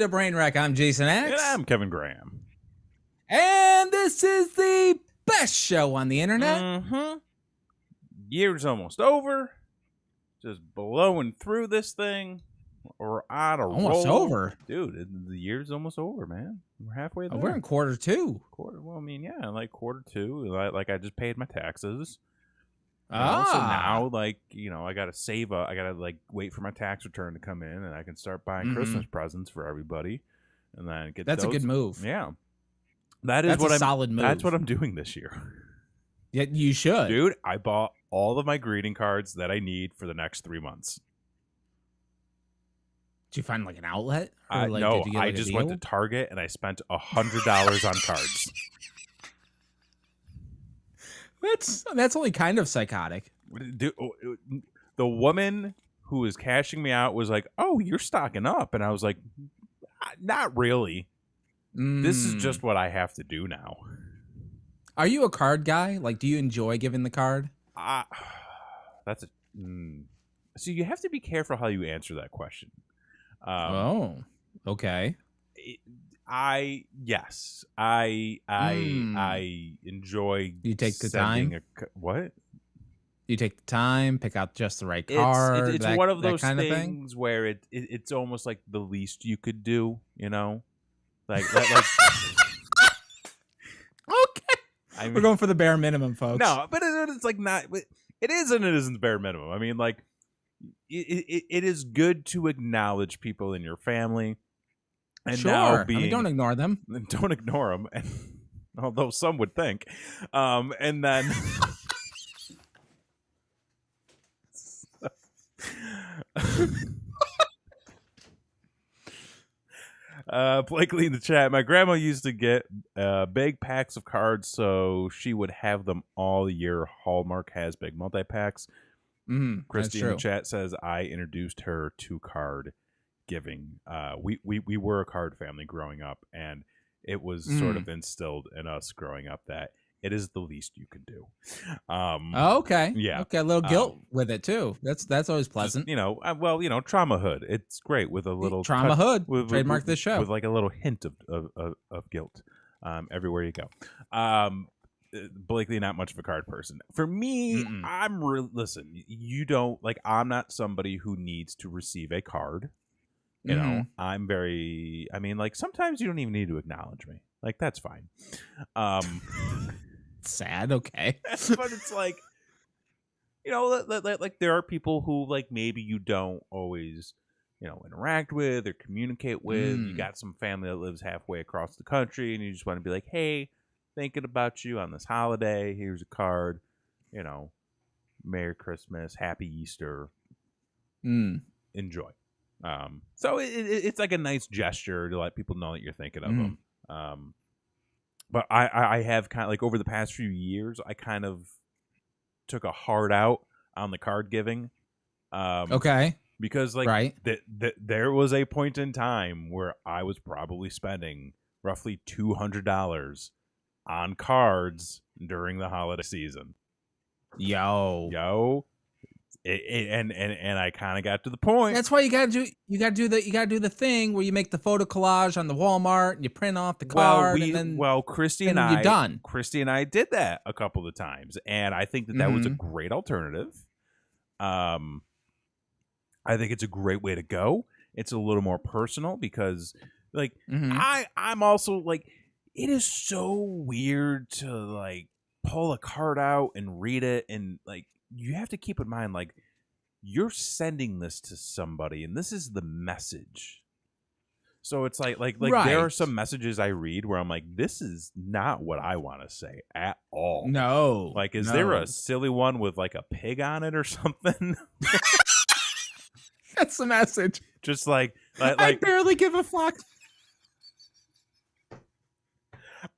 to Brainwreck. I'm Jason X. And I'm Kevin Graham. And this is the best show on the internet. Mm-hmm. Year's almost over. Just blowing through this thing. We're on a Almost roll. over. Dude, the year's almost over, man. We're halfway there. We're in quarter two. Well, I mean, yeah, like quarter two. Like I just paid my taxes. So Ah. now, like, I got to save up. I got to, like, wait for my tax return to come in, and I can start buying Christmas presents for everybody. And then get That's those. a good move. Yeah. That's a solid move. That's what I'm doing this year. Yeah, you should. Dude, I bought all of my greeting cards that I need for the next 3 months. Did you find, like, an outlet? No, did you get, I like, a just deal? went to Target, and I spent $100 on cards. That's only kind of psychotic. Dude, the woman who was cashing me out was like, "Oh, you're stocking up," and I was like, "Not really. This is just what I have to do now." Are you a card guy? Like, do you enjoy giving the card? That's a. So you have to be careful how you answer that question. Okay. I enjoy. You take the time. What? You take the time, pick out just the right card. It's one of those things where it's almost like the least you could do. Like. Okay. I mean, we're going for the bare minimum, folks. No, but it's like not. It is and it isn't the bare minimum. I mean, like, it is good to acknowledge people in your family. And sure. Now don't ignore them. Don't ignore them. And although some would think, and then. Blakely in the chat. My grandma used to get big packs of cards, so she would have them all year. Hallmark has big multi-packs. Christy in the chat says I introduced her to card giving. We were a card family growing up, and it was sort of instilled in us growing up that it is the least you can do. Okay. Yeah. Okay. A little guilt with it too. That's always pleasant. Just, trauma hood. It's great with a little trauma hood. Trademark this show with like a little hint of guilt everywhere you go. Blakely, not much of a card person. For me, listen, you don't like. I'm not somebody who needs to receive a card. I'm very. I mean, like sometimes you don't even need to acknowledge me. Like that's fine. Sad. Okay. But it's like, like there are people who like maybe you don't always, interact with or communicate with. You got some family that lives halfway across the country, and you just want to be like, hey, thinking about you on this holiday. Here's a card. Merry Christmas, Happy Easter. Enjoy. So it's like a nice gesture to let people know that you're thinking of them. But I have kind of like over the past few years, I kind of took a hard out on the card giving. Okay. Because like there was a point in time where I was probably spending roughly $200 on cards during the holiday season. Yo. And I kind of got to the point. That's why you gotta do the thing where you make the photo collage on the Walmart and you print off the card Christy and I you're done. Christy and I did that a couple of times, and I think that was a great alternative. I think it's a great way to go. It's a little more personal because, like, I'm also like, it is so weird to like pull a card out and read it, and like. You have to keep in mind, like, you're sending this to somebody, and this is the message. So it's like there are some messages I read where I'm like, this is not what I want to say at all. No. Like, is there a silly one with, like, a pig on it or something? That's the message. Just like I barely give a fuck.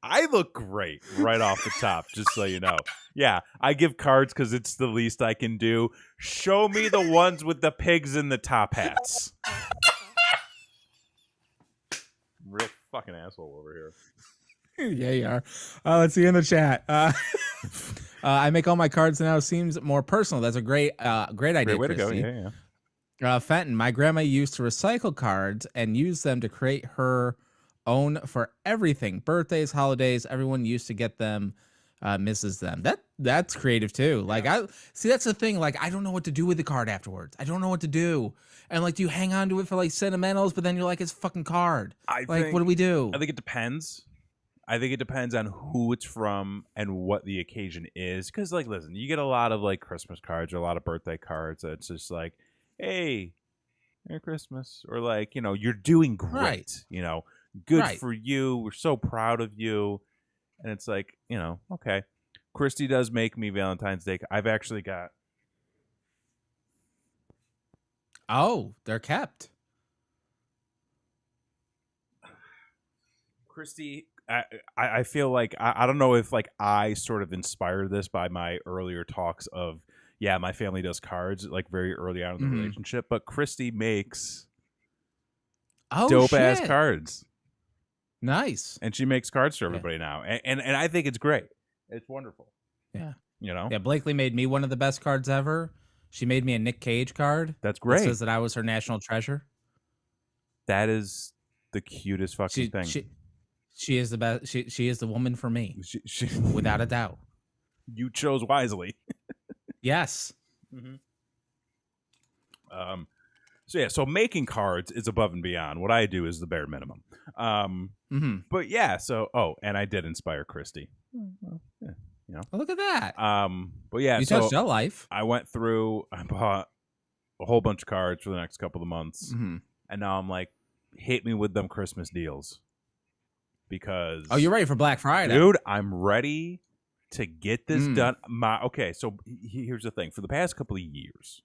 I look great right off the top, just so you know. Yeah, I give cards because it's the least I can do. Show me the ones with the pigs in the top hats. Real fucking asshole over here. Yeah, you are. Let's see in the chat. I make all my cards now. Seems more personal. That's a great idea. Great way to go. Christy. Yeah. Fenton, my grandma used to recycle cards and use them to create her own for everything. Birthdays, holidays, everyone used to get them, misses them. That's creative too. Like I see that's the thing. Like I don't know what to do with the card afterwards. I don't know what to do. And like do you hang on to it for like sentimentals, but then you're like, it's a fucking card. Like, what do we do? I think it depends. I think it depends on who it's from and what the occasion is. Because, like, listen, you get a lot of, like, Christmas cards or a lot of birthday cards. It's just like, hey, Merry Christmas. Or, like, you know, you're doing great. Right. You know, good Right. for you. We're so proud of you. And it's like, you know, okay. Christy does make me Valentine's Day. I've actually got. Oh, they're kept. Christy, I feel like I don't know if like I sort of inspired this by my earlier talks of my family does cards like very early on in the relationship, but Christy makes dope ass cards. Nice. And she makes cards for everybody now, and I think it's great. It's wonderful. Yeah. You know. Yeah. Blakely made me one of the best cards ever. She made me a Nick Cage card. That's great. It says that I was her national treasure. That is the cutest fucking thing. She is the best. She is the woman for me, without a doubt. You chose wisely. Yes. Mm-hmm. So making cards is above and beyond. What I do is the bare minimum. But yeah. So and I did inspire Christy. Well, yeah, you know. Oh, look at that. But yeah. You touched her life. I went through. I bought a whole bunch of cards for the next couple of months, and now I'm like, hit me with them Christmas deals. Because you're ready for Black Friday, dude. I'm ready to get this done. So here's the thing. For the past couple of years,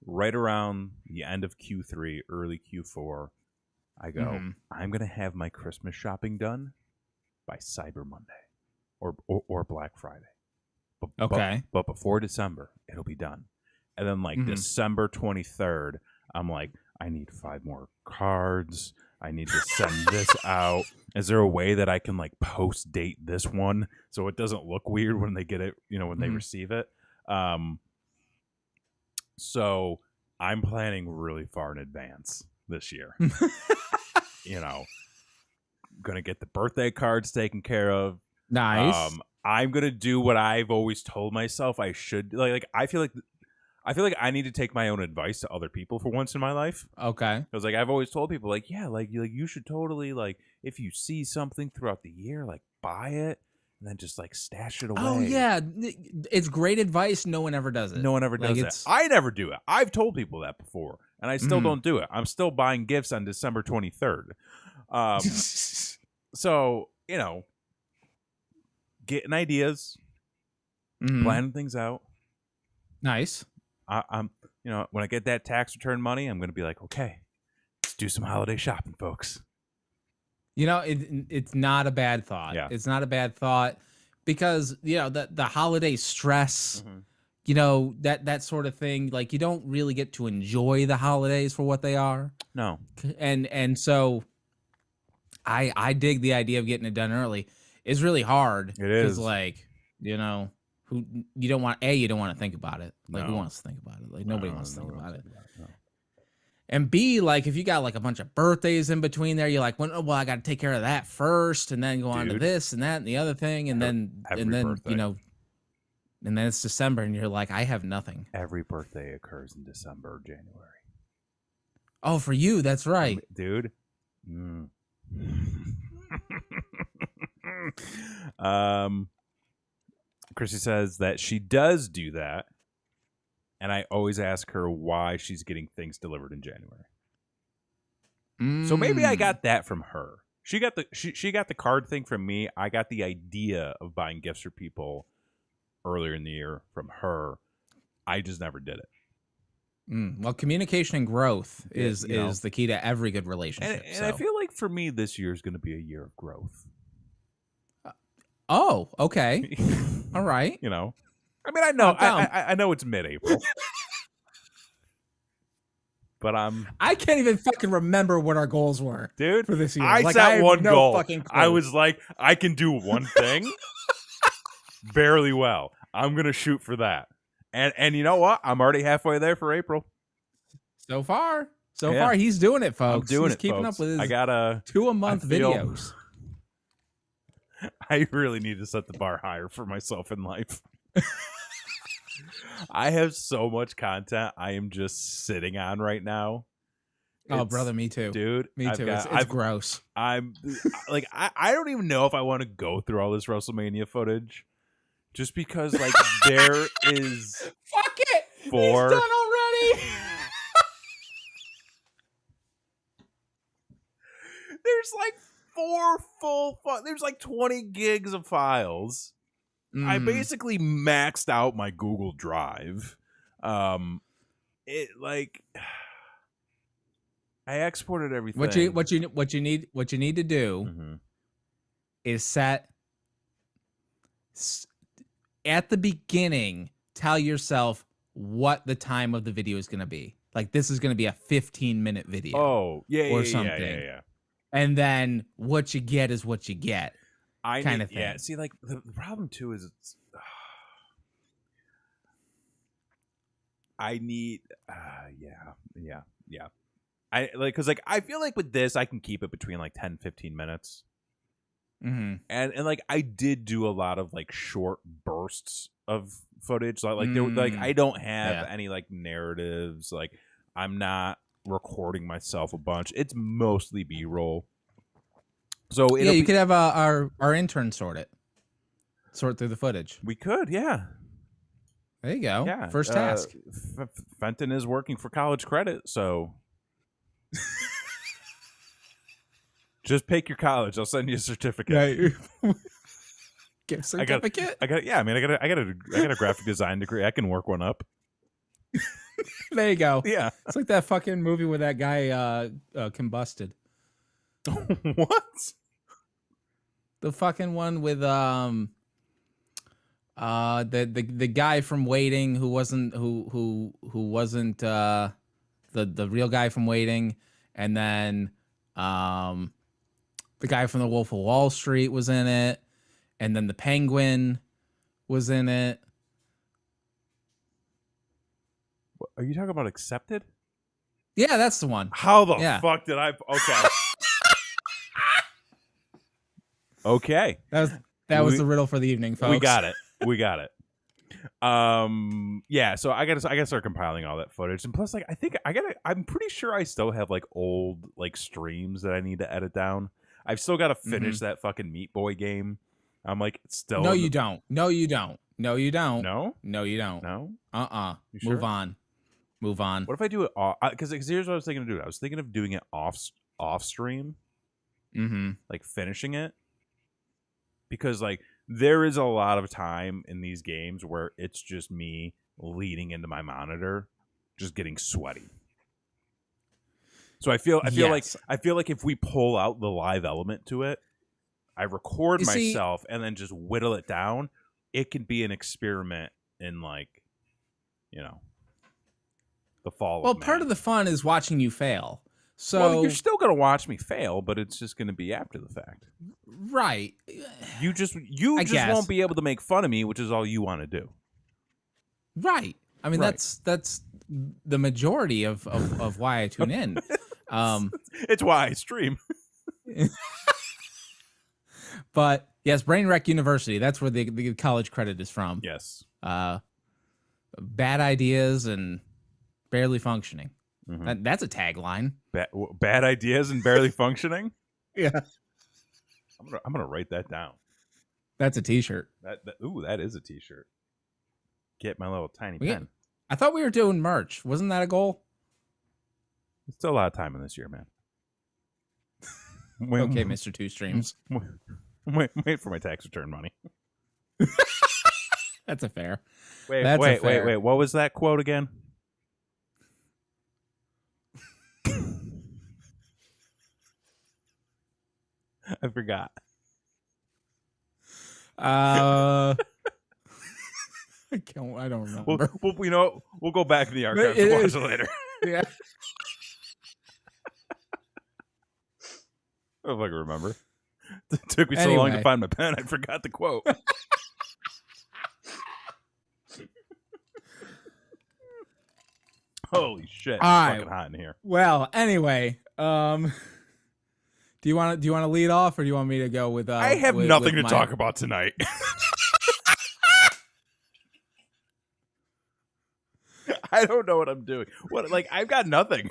right around the end of Q3, early Q4, I go, I'm gonna have my Christmas shopping done by Cyber Monday or Black Friday. But before December, it'll be done. And then like December 23rd, I'm like, I need 5 more cards. I need to send this out. Is there a way that I can like post date this one so it doesn't look weird when they get it, you know, when they receive it? So I'm planning really far in advance this year. You know, gonna get the birthday cards taken care of. Nice. I'm gonna do what I've always told myself I should. Like I feel like I need to take my own advice to other people for once in my life. Okay. Because like I've always told people, like, yeah, like you should totally like if you see something throughout the year, like buy it and then just like stash it away. Oh yeah, it's great advice. No one ever does it. No one ever does it. I never do it. I've told people that before, and I still don't do it. I'm still buying gifts on December 23rd. So you know, getting ideas, planning things out. Nice. I'm, you know, when I get that tax return money, I'm going to be like, okay, let's do some holiday shopping, folks. You know, it's not a bad thought. Yeah. It's not a bad thought because, you know, the holiday stress, you know, that sort of thing, like you don't really get to enjoy the holidays for what they are. No. And so I dig the idea of getting it done early. It's really hard. It is. Because, like, you know, you don't want to think about it. Like, No. who wants to think about it? Like, nobody wants to think about it. No. And B, like, if you got like a bunch of birthdays in between there, you're like, well, I got to take care of that first, and then go on to this and that and the other thing, and then birthday. you know, and then it's December, and you're like, I have nothing. Every birthday occurs in December or January. Oh, for you, that's right, dude. Chrissy says that she does do that, and I always ask her why she's getting things delivered in January. So maybe I got that from her. She got the card thing from me. I got the idea of buying gifts for people earlier in the year from her. I just never did it. Well, communication and growth is the key to every good relationship. And I feel like for me, this year is going to be a year of growth. Oh, okay. All right. You know, I mean, I know, I know it's mid-April, but I can't even fucking remember what our goals were, dude, for this year. I like, set one goal. I was like, I can do one thing barely well. I'm gonna shoot for that, And you know what? I'm already halfway there for April. So far, he's doing it, folks. I'm doing He's it, keeping folks. up with his I gotta 2-a-month videos. I really need to set the bar higher for myself in life. I have so much content I am just sitting on right now. Oh, brother, me too. Dude, me too. It's gross. I'm like, I don't even know if I want to go through all this WrestleMania footage. Just because, like, there is... Fuck it! 4... He's done already! There's like 4 full... There's like 20 gigs of files. I basically maxed out my Google Drive. It, like... I exported everything. What you need to do is set... at the beginning, tell yourself what the time of the video is going to be. Like, this is going to be a 15-minute video. Oh, yeah, or yeah, something. yeah. And then what you get is what you get. Kind of thing. Yeah, see, like, the problem, too, is it's... I need... yeah. Because, like, I feel like with this, I can keep it between, like, 10, 15 minutes. And like I did do a lot of like short bursts of footage, like there, like I don't have any like narratives, like I'm not recording myself a bunch. It's mostly B-roll. So you could have our intern sort through the footage. We could, yeah. There you go. Yeah, first task. Fenton is working for college credit, so. Just pick your college. I'll send you a certificate. Get a certificate. I got. Yeah, I mean, I got a graphic design degree. I can work one up. There you go. Yeah, it's like that fucking movie where that guy combusted. What? The fucking one with the guy from Waiting who wasn't the real guy from Waiting, and then the guy from the Wolf of Wall Street was in it, and then the Penguin was in it. Are you talking about Accepted? Yeah, that's the one. How the fuck did I? Okay. Okay. That was the riddle for the evening, folks. We got it. Yeah, so I gotta start compiling all that footage, and plus, like, I'm pretty sure I still have like old like streams that I need to edit down. I've still got to finish that fucking Meat Boy game. I'm like, still. No, you don't. No, you don't. No. You don't. No. You sure? Move on. What if I do it off? Because here's what I was thinking of doing. I was thinking of doing it off stream. Like finishing it, because like there is a lot of time in these games where it's just me leaning into my monitor, just getting sweaty. So I feel like if we pull out the live element to it, I record myself and then just whittle it down, it can be an experiment in like, the fall. Well, part of the fun is watching you fail. So you're still gonna watch me fail, but it's just gonna be after the fact. Right. You just won't be able to make fun of me, which is all you want to do. Right. I mean, that's the majority of why I tune in. It's why I stream. But yes, Brainwreck University. That's where the college credit is from. Yes. Bad ideas and barely functioning. That's a tagline. Bad ideas and barely functioning. Yeah. I'm gonna write that down. That's a T-shirt. That is a T-shirt. Get my little tiny pen. I thought we were doing merch. Wasn't that a goal? There's still a lot of time in this year, man. Okay, Mr. Two Streams. Wait for my tax return money. That's a fair. Wait. What was that quote again? I forgot. I don't remember. We'll go back to the archives and watch it later. Yeah. I don't fucking remember. It took me so long to find my pen, I forgot the quote. Holy shit! All It's right. fucking hot in here. Well, anyway, do you want to lead off, or do you want me to go with? I have nothing to talk about tonight. I don't know what I'm doing. What? Like, I've got nothing.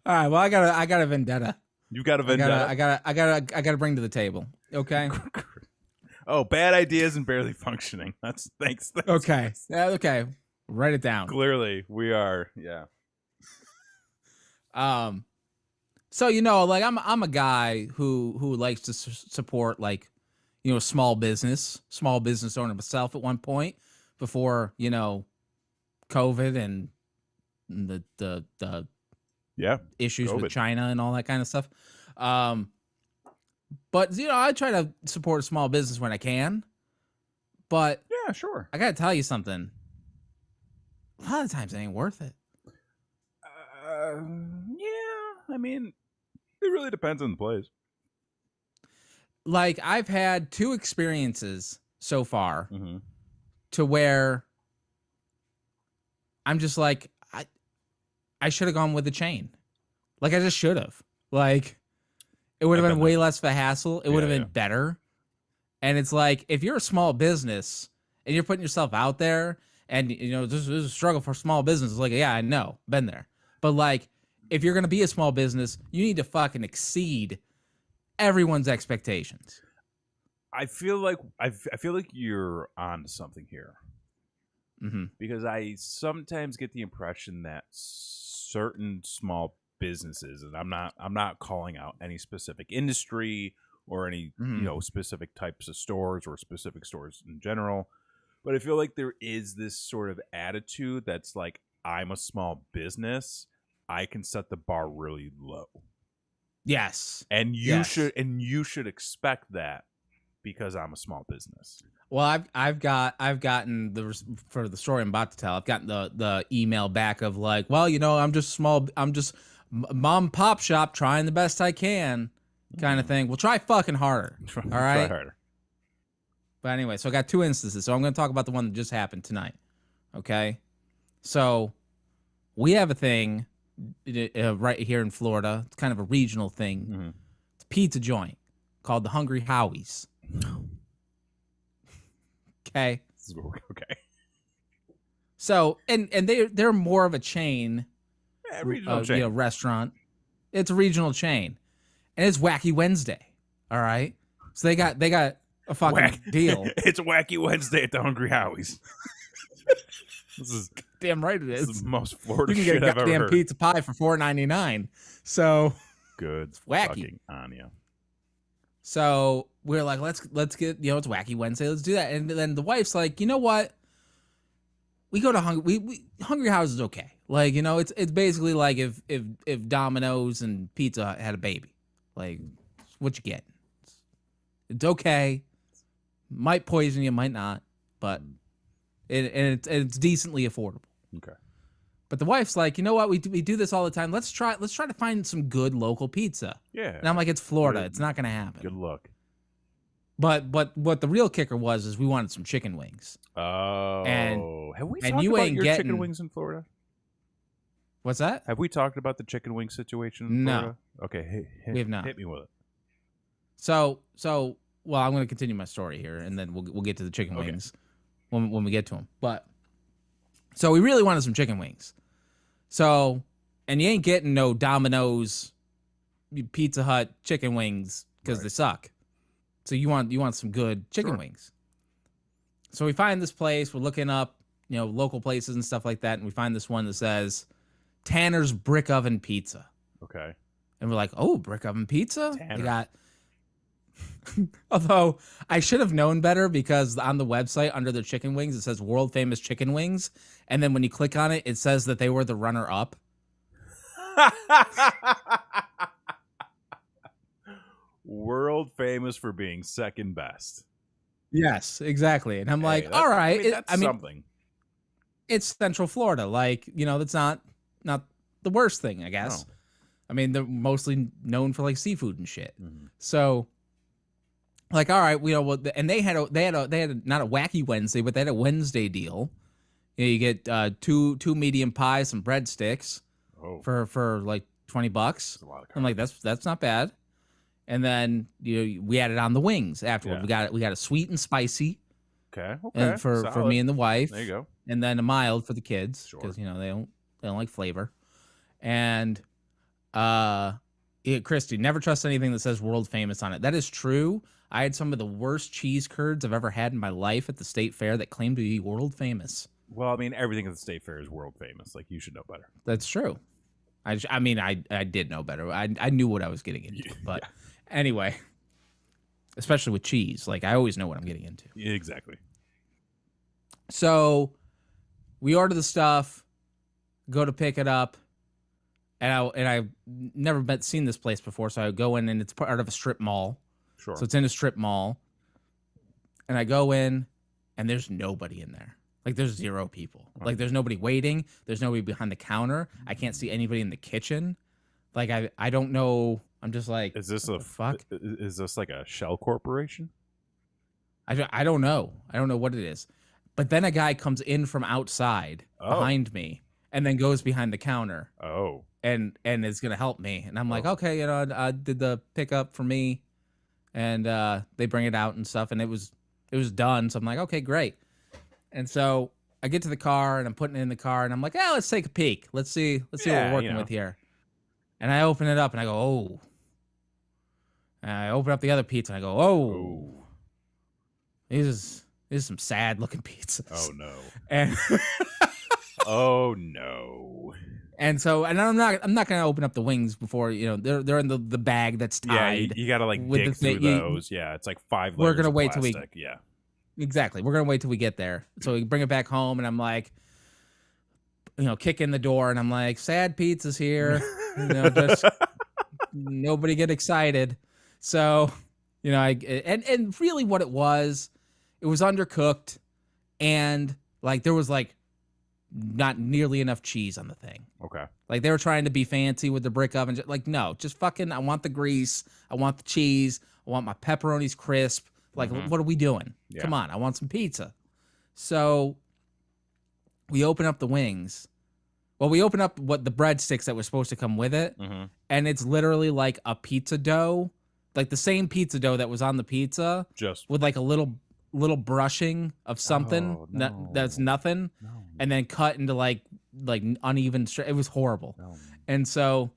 All right. Well, I got a vendetta. You got a vendetta. I got to bring to the table. Okay. Oh, bad ideas and barely functioning. Thanks. Okay. Okay. Write it down. Clearly, we are. Yeah. So like I'm a guy who likes to support like small business owner myself at one point before COVID and the issues COVID. with China and all that kind of stuff. But I try to support a small business when I can. But yeah, sure. I gotta tell you something. A lot of times it ain't worth it. Yeah, I mean, it really depends on the place. Like, I've had 2 experiences so far to where I'm just like, I should have gone with the chain. Like, I just should have. Like, it would have been way less of a hassle. It would have been better. And it's like, if you're a small business and you're putting yourself out there and, this is a struggle for small business. It's like, yeah, I know. Been there. But, like, if you're going to be a small business, you need to fucking exceed everyone's expectations. I feel like you're on to something here. Because I sometimes get the impression that certain small businesses, and I'm not calling out any specific industry or any specific types of stores or specific stores in general, but I feel like there is this sort of attitude that's like, I'm a small business, I can set the bar really low. Yes. And you should expect that because I'm a small business. Well, I've gotten for the story I'm about to tell, I've gotten the email back of like, well, I'm just mom pop shop trying the best I can kind of thing. Well, try fucking harder. All right. Try harder. But anyway, so I got 2 instances. So I'm going to talk about the one that just happened tonight. Okay. So we have a thing right here in Florida. It's kind of a regional thing. It's a pizza joint called the Hungry Howie's. Okay. Okay. So and they're more of a chain, regional chain. Restaurant. It's a regional chain, and it's Wacky Wednesday. All right. So they got a fucking deal. It's Wacky Wednesday at the Hungry Howie's. This is damn right it is. This is the most Florida you can shit get a I've ever goddamn heard. pizza pie for $4.99. So good. It's wacky. Fucking on you. So we're like, let's get, it's Wacky Wednesday. Let's do that. And then the wife's like, you know what? We go to Hungry House is okay. Like, it's basically like if Domino's and Pizza had a baby. Like, what you get. It's okay. Might poison you, might not, but it's decently affordable. Okay. But the wife's like, you know what? We do this all the time. Let's try to find some good local pizza. Yeah. And I'm like, it's Florida. It's not going to happen. Good luck. But what the real kicker was is we wanted some chicken wings. Oh. And have we and talked you about ain't your getting chicken wings in Florida? What's that? Have we talked about the chicken wing situation in No. Florida? Okay. We have not. Hit me with it. So well, I'm going to continue my story here, and then we'll get to the chicken wings when we get to them. But so we really wanted some chicken wings. So, and you ain't getting no Domino's, Pizza Hut chicken wings because they suck. So you want some good chicken wings. So we find this place. We're looking up, local places and stuff like that, and we find this one that says Tanner's Brick Oven Pizza. Okay. And we're like, oh, brick oven pizza? Tanner. They got. Although I should have known better because on the website under their chicken wings it says world famous chicken wings, and then when you click on it, it says that they were the runner up. World famous for being second best. Yes, exactly. And I'm like, that's, all right. that's something. It's Central Florida, like that's not the worst thing, I guess. No. I mean, they're mostly known for like seafood and shit. Mm-hmm. So. Like, all right, and they had not a Wacky Wednesday, but they had a Wednesday deal, You get two medium pies, some breadsticks Oh, for like $20. that's a lot of I'm like, carbs. that's not bad. And then we added on the wings afterward. Yeah. We got a sweet and spicy, Okay. and Okay. for me Solid. and the There you wife, go. and then a mild for the kids Sure. because they don't like flavor. And uh, yeah, Christy, never trust anything that says world famous on it. That is true. I had some of the worst cheese curds I've ever had in my life at the state fair that claimed to be world famous. Well, I mean, everything at the state fair is world famous. Like, you should know better. That's true. I mean, I did know better. I knew what I was getting into. But Yeah. anyway, especially with cheese, like I always know what I'm getting into. Exactly. So we order the stuff, go to pick it up, and I never seen this place before, so I go in and it's part of a strip mall. Sure. So it's in a strip mall, and I go in, and there's nobody in there. Like there's zero people. Like there's nobody waiting. There's nobody behind the counter. I can't see anybody in the kitchen. Like I don't know. I'm just like, Is this what the fuck? Is this like a shell corporation? I don't know. I don't know what it is. But then a guy comes in from outside behind me and then goes behind the counter Oh. and is gonna help me. And I'm like, Oh. okay, I did the pickup for me, and they bring it out and stuff, and it was done. So I'm like, okay, great. And so I get to the car and I'm putting it in the car and I'm like, yeah, let's take a peek. Let's see what Yeah, we're working with here. And I open it up and I go, oh. And I open up the other pizza and I go, oh. Oh. This is some sad looking pizzas. Oh no. And Oh no. and so I'm not gonna open up the wings before they're in the bag that's tied. Yeah, you gotta like with dig the through thing. those. Yeah, it's like 5 We're layers gonna of wait till we plastic. Yeah. exactly. We're gonna wait till we get there. So we bring it back home and I'm like, kick in the door and I'm like, sad pizza's here. Just nobody get excited. So, and really what it was undercooked and like there was like not nearly enough cheese on the thing. Okay. Like they were trying to be fancy with the brick oven. Like, no, just fucking, I want the grease. I want the cheese. I want my pepperonis crisp. Like, what are we doing? Yeah. Come on. I want some pizza. So we open up the wings. Well, we open up what the breadsticks that were supposed to come with it. Mm-hmm. And it's literally like a pizza dough, like the same pizza dough that was on the pizza, Just with like a little brushing of something Oh, no. that's nothing, no. and then cut into like uneven. It was horrible. No. And so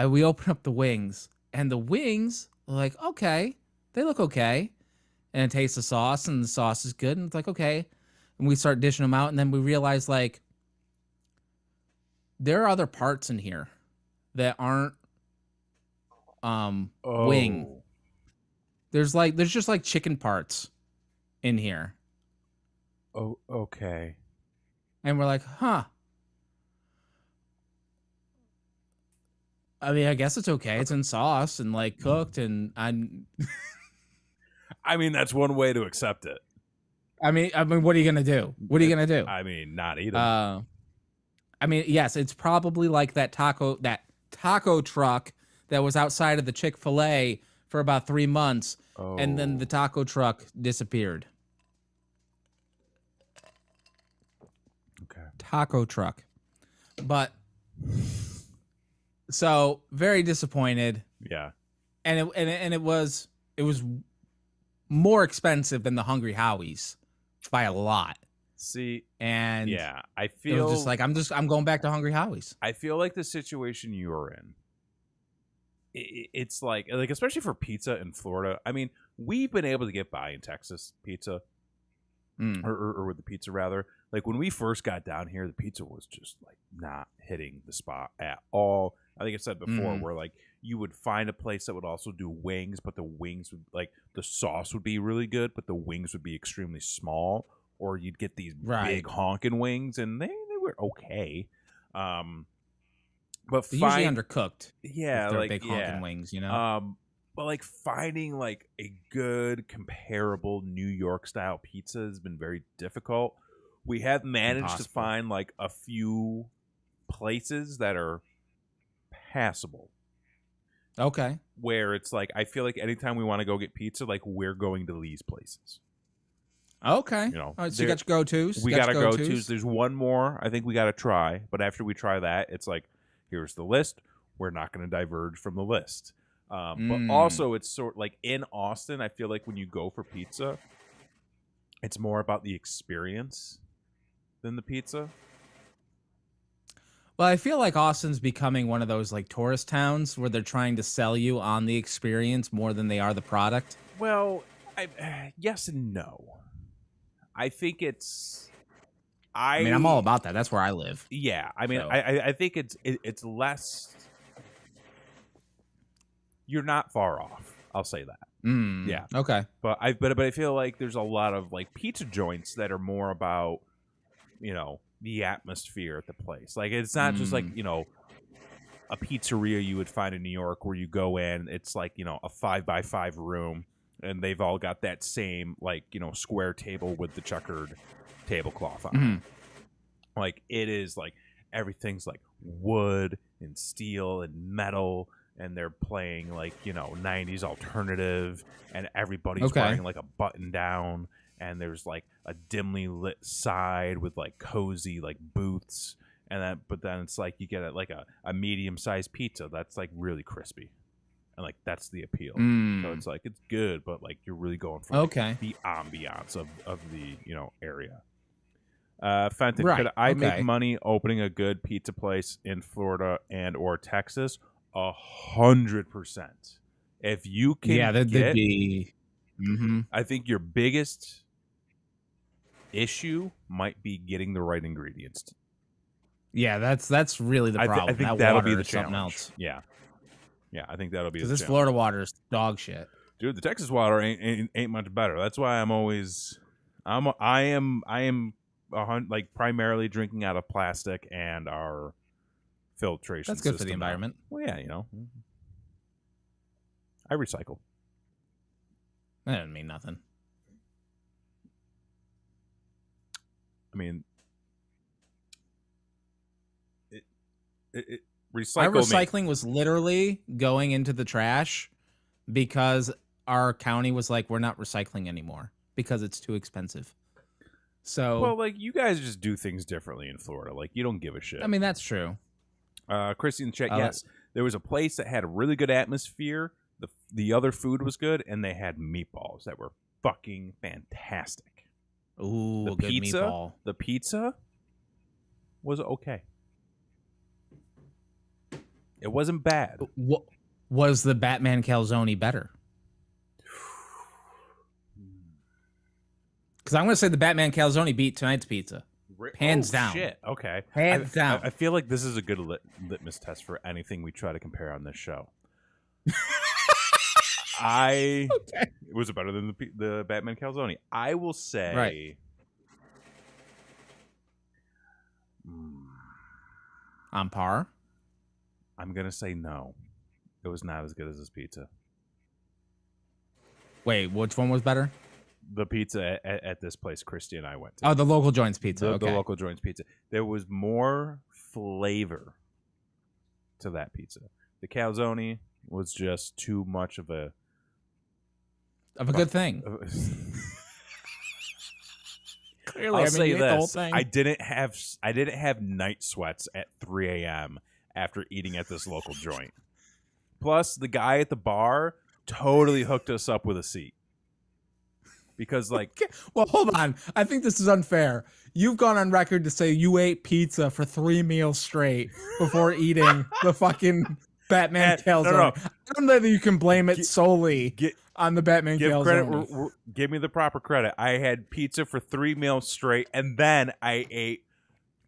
we open up the wings, and the wings are like, okay, they look okay, and it tastes the sauce, and the sauce is good, and it's like okay, and we start dishing them out, and then we realize like there are other parts in here that aren't wing. Oh. There's just like chicken parts in here. Oh, okay. And we're like, huh. I mean, I guess it's okay. It's in sauce and like cooked, and I mean, that's one way to accept it. I mean, what are you gonna do? What are you gonna do? I mean, not eat them. I mean, yes, it's probably like that taco truck that was outside of the Chick-fil-A for about 3 months, and then the taco truck disappeared. Okay. Taco truck. But so very disappointed. Yeah. And it was more expensive than the Hungry Howie's by a lot. See, and yeah, I it feel was just like I'm going back to Hungry Howie's. I feel like the situation you're in, it's like especially for pizza in Florida. I mean, we've been able to get by in Texas pizza, or with the pizza rather. Like when we first got down here, the pizza was just like not hitting the spot at all. I think I said before where like you would find a place that would also do wings, but the wings would like the sauce would be really good, but the wings would be extremely small. Or you'd get these big honking wings, and they were okay. But they're usually undercooked. Yeah, they're like big honking wings, But like finding like a good comparable New York style pizza has been very difficult. We have managed to find like a few places that are passable. Okay. Where it's like I feel like anytime we want to go get pizza, like we're going to these places. Okay. You know, All right, so you got your go-tos. we got to go to. There's one more I think we got to try, but after we try that, it's like, here's the list. We're not going to diverge from the list. But also, it's sort like in Austin, I feel like when you go for pizza, it's more about the experience than the pizza. Well, I feel like Austin's becoming one of those like tourist towns where they're trying to sell you on the experience more than they are the product. Well, yes and no. I think it's. I mean, I'm all about that. That's where I live. Yeah, I mean, So. I think it's less. You're not far off. I'll say that. Yeah. Okay. But I feel like there's a lot of like pizza joints that are more about, you know, the atmosphere at the place. Like it's not just like, you know, a pizzeria you would find in New York where you go in, it's like, you know, a 5x5 room and they've all got that same like, you know, square table with the checkered tablecloth on it. Like it is like everything's like wood and steel and metal, and they're playing like, you know, 90s alternative, and everybody's wearing like a button down, and there's like a dimly lit side with like cozy like booths, and then but then it's like you get like a medium sized pizza that's like really crispy, and like that's the appeal. So it's like it's good, but like you're really going for like, the ambiance of the, you know, area. Fenton, could I make money opening a good pizza place in Florida and or Texas? 100%. If you can, that'd be. I think your biggest issue might be getting the right ingredients. Yeah, that's really the problem. I think that'll be the challenge. Else. Yeah, I think that'll be. Because this Florida water is dog shit, dude. The Texas water ain't much better. That's why I am like primarily drinking out of plastic and our filtration. That's good for the environment. Well, yeah, you know, I recycle. That doesn't mean nothing. I mean, our recycling was literally going into the trash because our county was like, we're not recycling anymore because it's too expensive. So, well, like you guys just do things differently in Florida. Like you don't give a shit. I mean, that's true. Christy in the chat, yes, there was a place that had a really good atmosphere. The other food was good, and they had meatballs that were fucking fantastic. Ooh, a good meatball. The pizza was okay. It wasn't bad. Was the Batman calzone better? Because I'm going to say the Batman calzone beat tonight's pizza. Hands down. Shit. Okay. Hands down. I feel like this is a good litmus test for anything we try to compare on this show. Was it better than the Batman calzone? I will say. On par? I'm going to say no. It was not as good as this pizza. Wait, which one was better? The pizza at this place Christy and I went to. Oh, the local joints pizza. The local joints pizza. There was more flavor to that pizza. The calzone was just too much of a good thing. Clearly, I'll say this. The whole thing. I didn't have night sweats at 3 a.m. after eating at this local joint. Plus, the guy at the bar totally hooked us up with a seat. Because, like... Well, hold on. I think this is unfair. You've gone on record to say you ate pizza for 3 meals straight before eating the fucking Batman calzone. No. I don't know that you can blame it solely on the Batman calzone. Give me the proper credit. I had pizza for 3 meals straight, and then I ate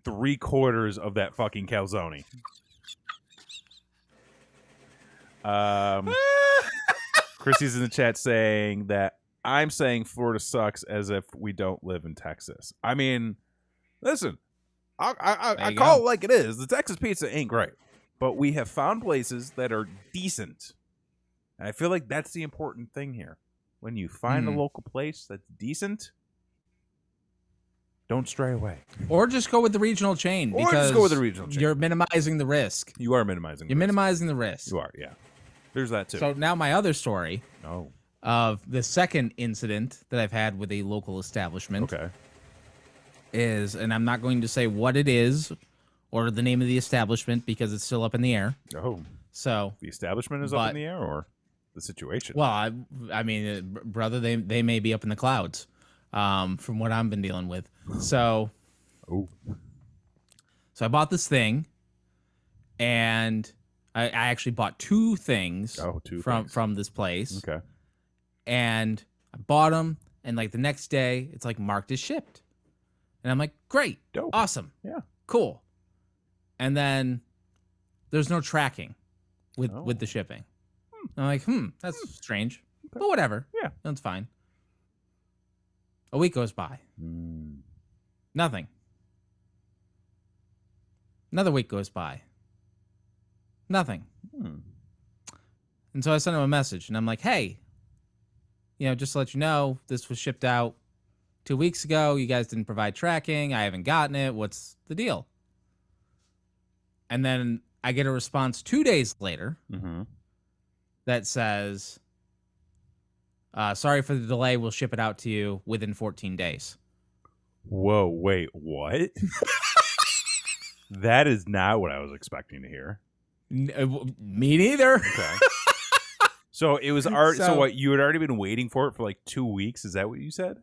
3/4 of that fucking calzone. Chrissy's in the chat saying that I'm saying Florida sucks as if we don't live in Texas. I mean, listen, I call it like it is. The Texas pizza ain't great, but we have found places that are decent. And I feel like that's the important thing here. When you find a local place that's decent, don't stray away. Or just go with the regional chain. Because you're minimizing the risk. You are minimizing the risk. You're minimizing the risk. You are, yeah. There's that too. So now my other story. Oh. of the second incident that I've had with a local establishment Okay. is, and I'm not going to say what it is or the name of the establishment because it's still up in the air. Oh, So the establishment is up in the air, or the situation? well, I mean, brother, they may be up in the clouds, from what I've been dealing with. So, Oh, so I bought this thing, and I actually bought two things. From this place. okay. And I bought them, and like the next day, it's like marked as shipped, and I'm like, great, Dope. awesome, Yeah. cool. And then there's no tracking with the shipping. I'm like, that's strange, but whatever. Yeah, That's fine. A week goes by, nothing. Another week goes by, nothing. And so I sent him a message, and I'm like, hey, just to let you know, this was shipped out 2 weeks ago. You guys didn't provide tracking. I haven't gotten it. What's the deal? And then I get a response 2 days later that says, sorry for the delay. We'll ship it out to you within 14 days. Whoa, wait, what? That is not what I was expecting to hear. Me neither. Okay. So it was already. So what? You had already been waiting for it for like 2 weeks. Is that what you said?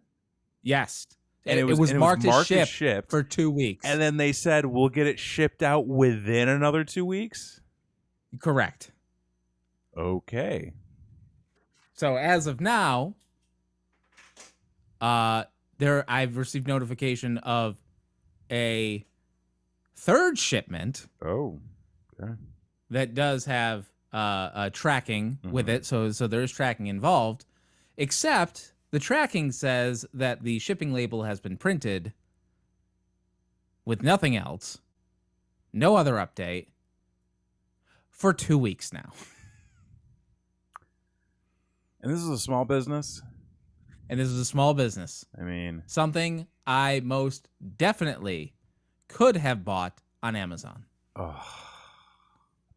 Yes. And it was marked as shipped for 2 weeks. And then they said we'll get it shipped out within another 2 weeks. Correct. Okay. So as of now, I've received notification of a third shipment. Oh. Okay. That does have tracking with it, so there's tracking involved, except the tracking says that the shipping label has been printed with nothing else, no other update, for 2 weeks now. And this is a small business? And this is a small business. I mean, something I most definitely could have bought on Amazon.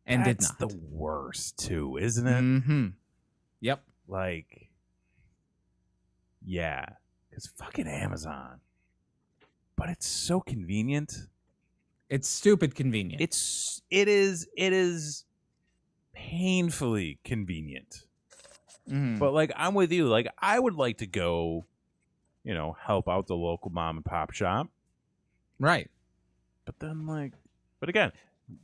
And did not. That's the worst, too, isn't it? Mm-hmm. Yep. Like, yeah, because fucking Amazon. But it's so convenient. It's stupid convenient. It is painfully convenient. But like, I'm with you. Like, I would like to go, help out the local mom and pop shop. Right. But then, like, but again,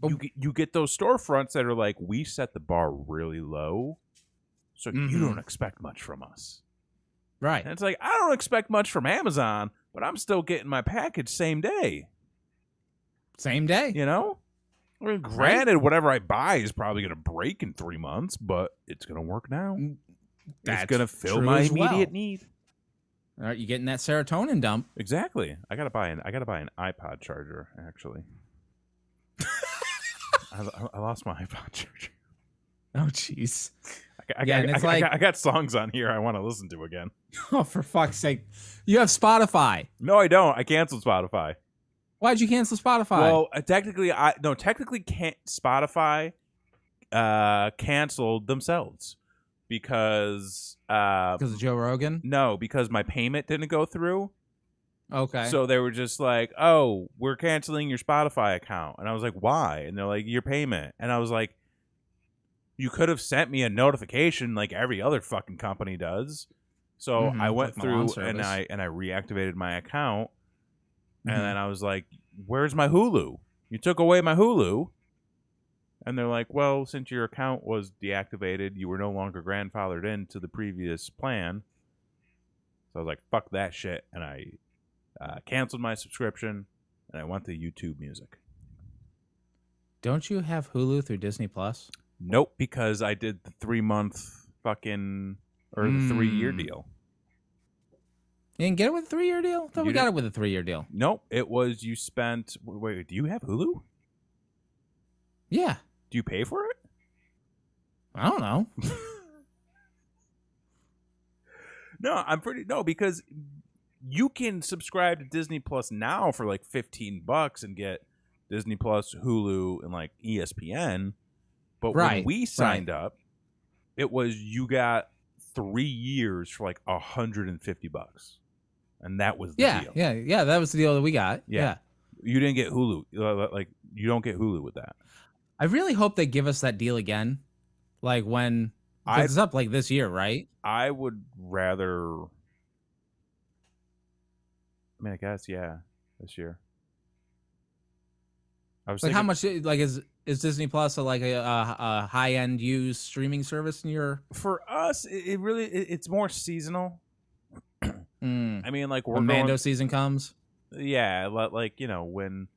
you get those storefronts that are like, we set the bar really low, so you don't expect much from us. Right. And it's like, I don't expect much from Amazon, but I'm still getting my package same day. Same day. I mean, granted, whatever I buy is probably going to break in 3 months, but it's going to work now. It's going to fill my immediate need. All right, you getting that serotonin dump? Exactly. I gotta buy an iPod charger. Actually, I lost my iPod charger. Oh, jeez. I got songs on here I want to listen to again. Oh, for fuck's sake! You have Spotify. No, I don't. I canceled Spotify. Why'd you cancel Spotify? Well, technically, Spotify canceled themselves because of Joe Rogan. No, because my payment didn't go through. Okay. So they were just like, "Oh, we're canceling your Spotify account," and I was like, "Why?" And they're like, "Your payment," and I was like, "You could have sent me a notification like every other fucking company does." So I went through and I reactivated my account. And then I was like, where's my Hulu? You took away my Hulu. And they're like, well, since your account was deactivated, you were no longer grandfathered into the previous plan. So I was like, fuck that shit. And I canceled my subscription, and I went to YouTube Music. Don't you have Hulu through Disney Plus? Nope, because I did the 3-month fucking, or the 3-year deal. You didn't get it with a 3-year deal? I thought we got it with a 3-year deal. Nope. It was you spent... Wait, do you have Hulu? Yeah. Do you pay for it? I don't know. No, because you can subscribe to Disney Plus now for like $15 and get Disney Plus, Hulu, and like ESPN. But when we signed up, it was you got 3 years for like $150, and that was the Yeah, deal. yeah. That was the deal that we got. Yeah. You didn't get Hulu. Like you don't get Hulu with that. I really hope they give us that deal again. Like when, because it's up like this year, right? I would rather. I mean, I guess this year. I was Like thinking, how much? Like is Disney Plus like a high end used streaming service in your? for us, it really it's more seasonal. I mean, like we're When Mando going, season comes. yeah, like when,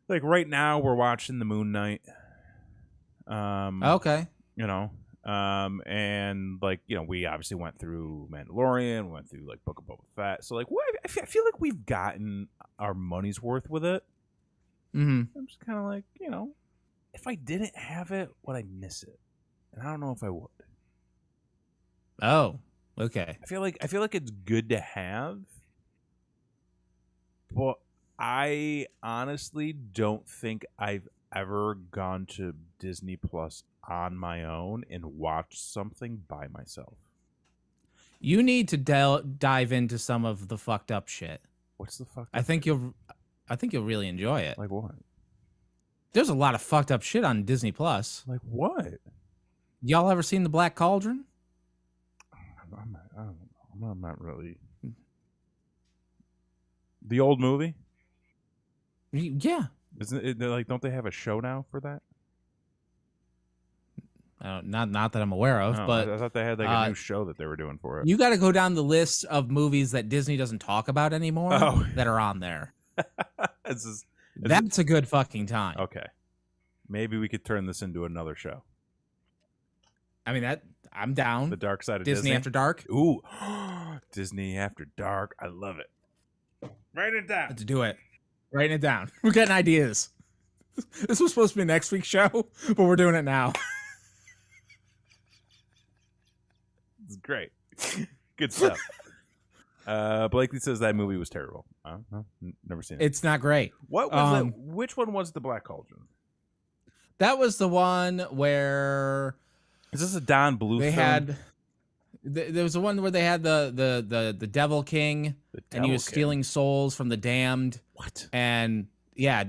like right now we're watching the Moon Knight. Okay. And like we obviously went through Mandalorian, went through like Book of Boba Fett. So like, I feel like we've gotten our money's worth with it. Mm-hmm. I'm just kind of like, if I didn't have it, would I miss it? And I don't know if I would. Oh, okay. I feel like it's good to have, but I honestly don't think I've ever gone to Disney Plus on my own and watched something by myself. You need to dive into some of the fucked up shit. What's the fuck? I think you'll really enjoy it. Like what? There's a lot of fucked up shit on Disney Plus. Like what? Y'all ever seen The Black Cauldron? I'm not really. The old movie? Yeah. Isn't it like? Don't they have a show now for that? Not that I'm aware of, but I thought they had like a new show that they were doing for it. You got to go down the list of movies that Disney doesn't talk about anymore that are on there. That's a good fucking time. Okay, maybe we could turn this into another show. I mean, I'm down. The Dark Side of Disney After Dark. Ooh, Disney After Dark. I love it. Write it down. Let's do it. Writing it down. We're getting ideas. This was supposed to be next week's show, but we're doing it now. It's great. Good stuff. Blakely says that movie was terrible. No, never seen it. It's not great. What was it? Which one was the Black Cauldron? That was the one where is this a Don Bluth they film? had. There was the one where they had the Devil King, and he was stealing souls from the damned. What? And yeah,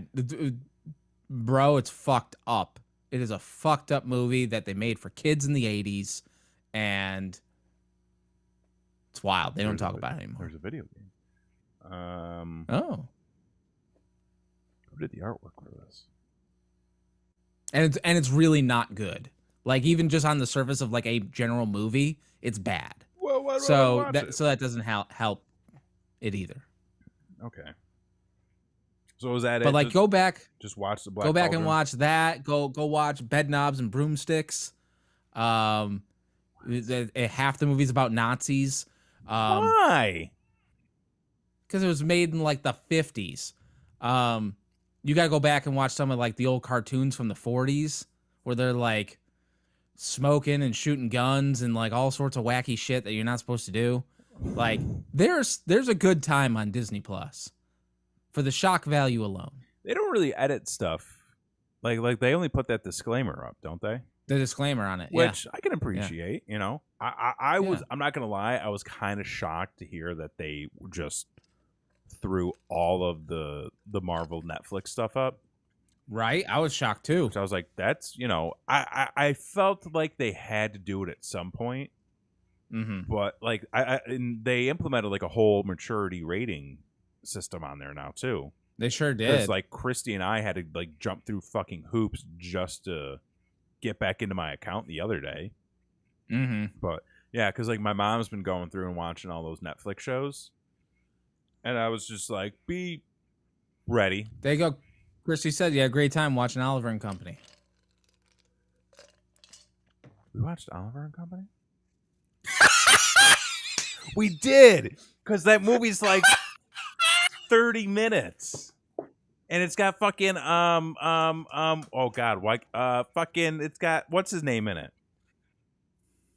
bro, it's fucked up. It is a fucked up movie that they made for kids in the 80s, and it's wild. They don't talk about it anymore. There's a video game. Oh. Who did the artwork for this? And it's really not good. Like even just on the surface of like a general movie, it's bad. Well, so that doesn't help it either. Okay. So is that it? But like, go back. Just watch the Black. Go back Cauldron? and watch that. Go watch Bed Knobs and Broomsticks. Half the movie's about Nazis. Why? Because it was made in like the 50s. You gotta go back and watch some of like the old cartoons from the 40s where they're like smoking and shooting guns and like all sorts of wacky shit that you're not supposed to do. Like there's a good time on Disney Plus for the shock value alone. They don't really edit stuff. Like they only put that disclaimer up, don't they? The disclaimer on it, which I can appreciate. Yeah. I was. I'm not gonna lie. I was kind of shocked to hear that they just threw all of the Marvel Netflix stuff up. Right, I was shocked too. Which I was like, that's I felt like they had to do it at some point. Mm-hmm. But like and they implemented like a whole maturity rating system on there now too. They sure did. Because like Christy and I had to like jump through fucking hoops just to get back into my account the other day. Mm-hmm. But yeah, because like my mom's been going through and watching all those Netflix shows, and I was just like, be ready. There you go. Christy said you had a great time watching Oliver and Company. We watched Oliver and Company? We did, because that movie's like 30 minutes. And it's got fucking oh god, what fucking it's got what's his name in it?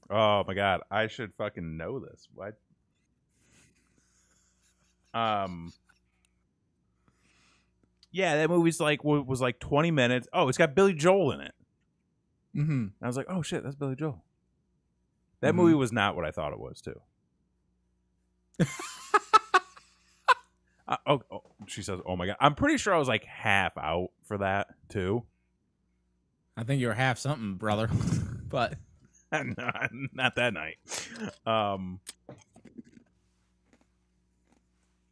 Oh my god, I should fucking know this. What? Yeah, that movie's like was like 20 minutes. Oh, it's got Billy Joel in it. Mm-hmm. I was like, oh shit, that's Billy Joel. That movie was not what I thought it was, too. She says, "Oh my god!" I'm pretty sure I was like half out for that too. I think you were half something, brother. But not that night.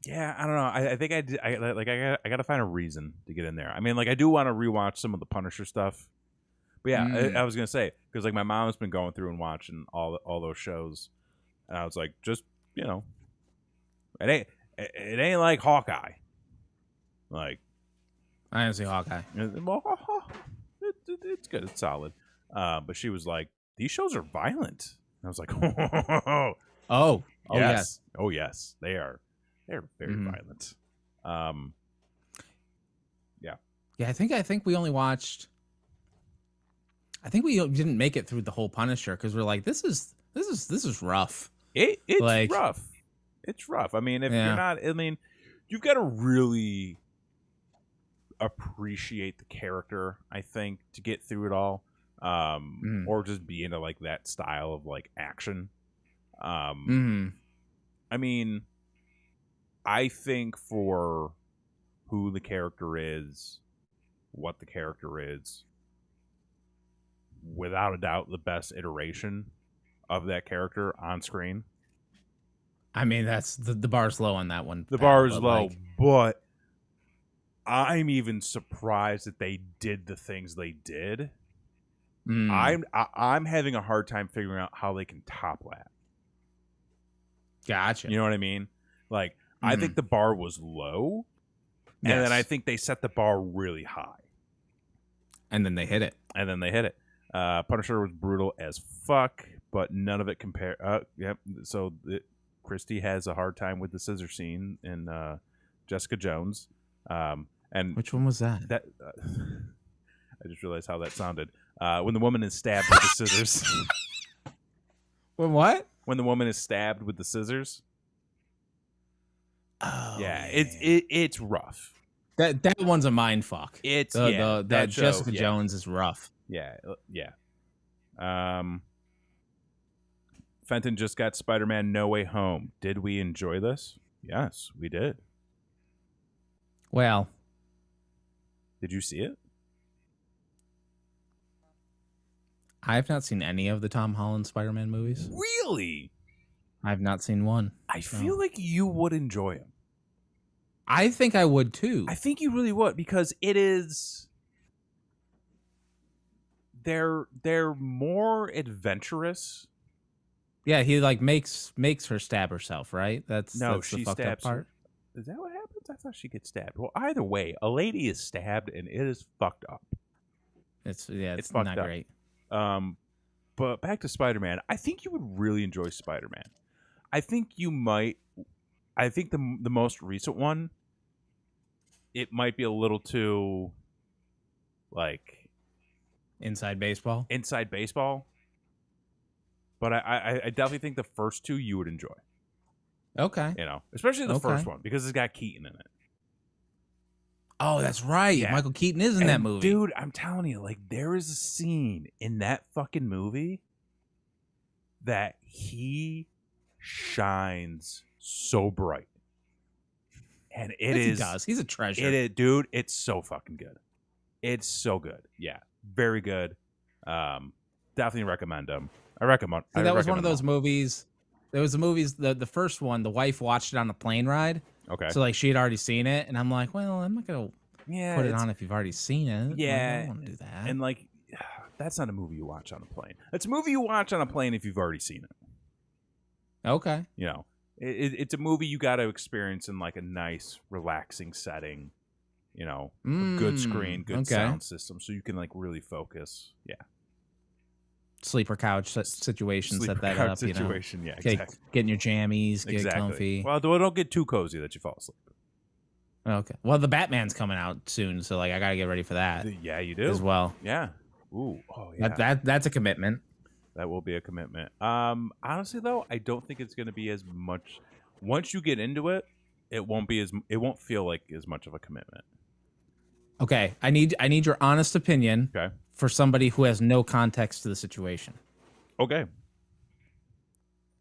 Yeah, I don't know. I think I did. I got to find a reason to get in there. I mean, like I do want to rewatch some of the Punisher stuff. But yeah, I was gonna say because like my mom's been going through and watching all those shows, and I was like, just it ain't like Hawkeye. Like I didn't see Hawkeye. It's good. It's solid. But she was like, these shows are violent. And I was like, yes. Oh yes, they are. They're very violent. Yeah. Yeah, I think we only watched. I think we didn't make it through the whole Punisher because we're like, this is rough. It's like, rough. It's rough. I mean, if you're not, I mean, you've got to really appreciate the character, I think, to get through it all. Or just be into like that style of like action. I mean, I think for who the character is, what the character is, without a doubt, the best iteration of that character on screen. I mean, that's the bar's low on that one. The bar is low, but I'm even surprised that they did the things they did. I'm having a hard time figuring out how they can top that. Gotcha. You know what I mean? Like, I think the bar was low, and then I think they set the bar really high. And then they hit it. Punisher was brutal as fuck, but none of it compared. Yep. So Christy has a hard time with the scissor scene in Jessica Jones. And which one was that? That I just realized how that sounded. When the woman is stabbed with the scissors. When what? When the woman is stabbed with the scissors. Oh, yeah. It's rough. That one's a mind fuck. It's that Jessica Jones is rough. Yeah. Fenton just got Spider-Man No Way Home. Did we enjoy this? Yes, we did. Well, did you see it? I've not seen any of the Tom Holland Spider-Man movies. Really? I've not seen one. I feel like you would enjoy them. I think I would too. I think you really would because it is. They're more adventurous. Yeah, he like makes her stab herself, right? That's she the fucked up part. Is that what happens? I thought she gets stabbed. Well, either way, a lady is stabbed and it is fucked up. It's not fucked up. Great. But back to Spider-Man. I think you would really enjoy Spider-Man. I think you might. I think the most recent one, it might be a little too, like, inside baseball. But I definitely think the first two you would enjoy. Okay. You know, especially the first one because it's got Keaton in it. Oh, that's right. Yeah. Michael Keaton is in that movie. Dude, I'm telling you, like, there is a scene in that fucking movie that he shines so bright. And he does. He's a treasure. Dude, it's so fucking good. It's so good. Yeah. Very good. Definitely recommend them. I recommend. So that was one of those movies. There was the first one, the wife watched it on the plane ride. Okay. So like she had already seen it, and I'm like, well, I'm not gonna put it on if you've already seen it. Yeah, I don't want to do that. And like, that's not a movie you watch on a plane. It's a movie you watch on a plane if you've already seen it. Okay. You know, it's a movie you got to experience in like a nice, relaxing setting. You know, a good screen, good sound system, so you can like really focus. Yeah. Sleeper couch situation. Set that up. Situation. You know? Yeah. Exactly. Get in your jammies. Get comfy. Well, don't get too cozy that you fall asleep. Okay. Well, the Batman's coming out soon, so like I gotta get ready for that. Yeah, you do as well. Yeah. Ooh. Oh, yeah. That's a commitment. That will be a commitment. Honestly, though, I don't think it's going to be as much. Once you get into it, it won't feel like as much of a commitment. Okay. I need your honest opinion. Okay. For somebody who has no context to the situation. Okay.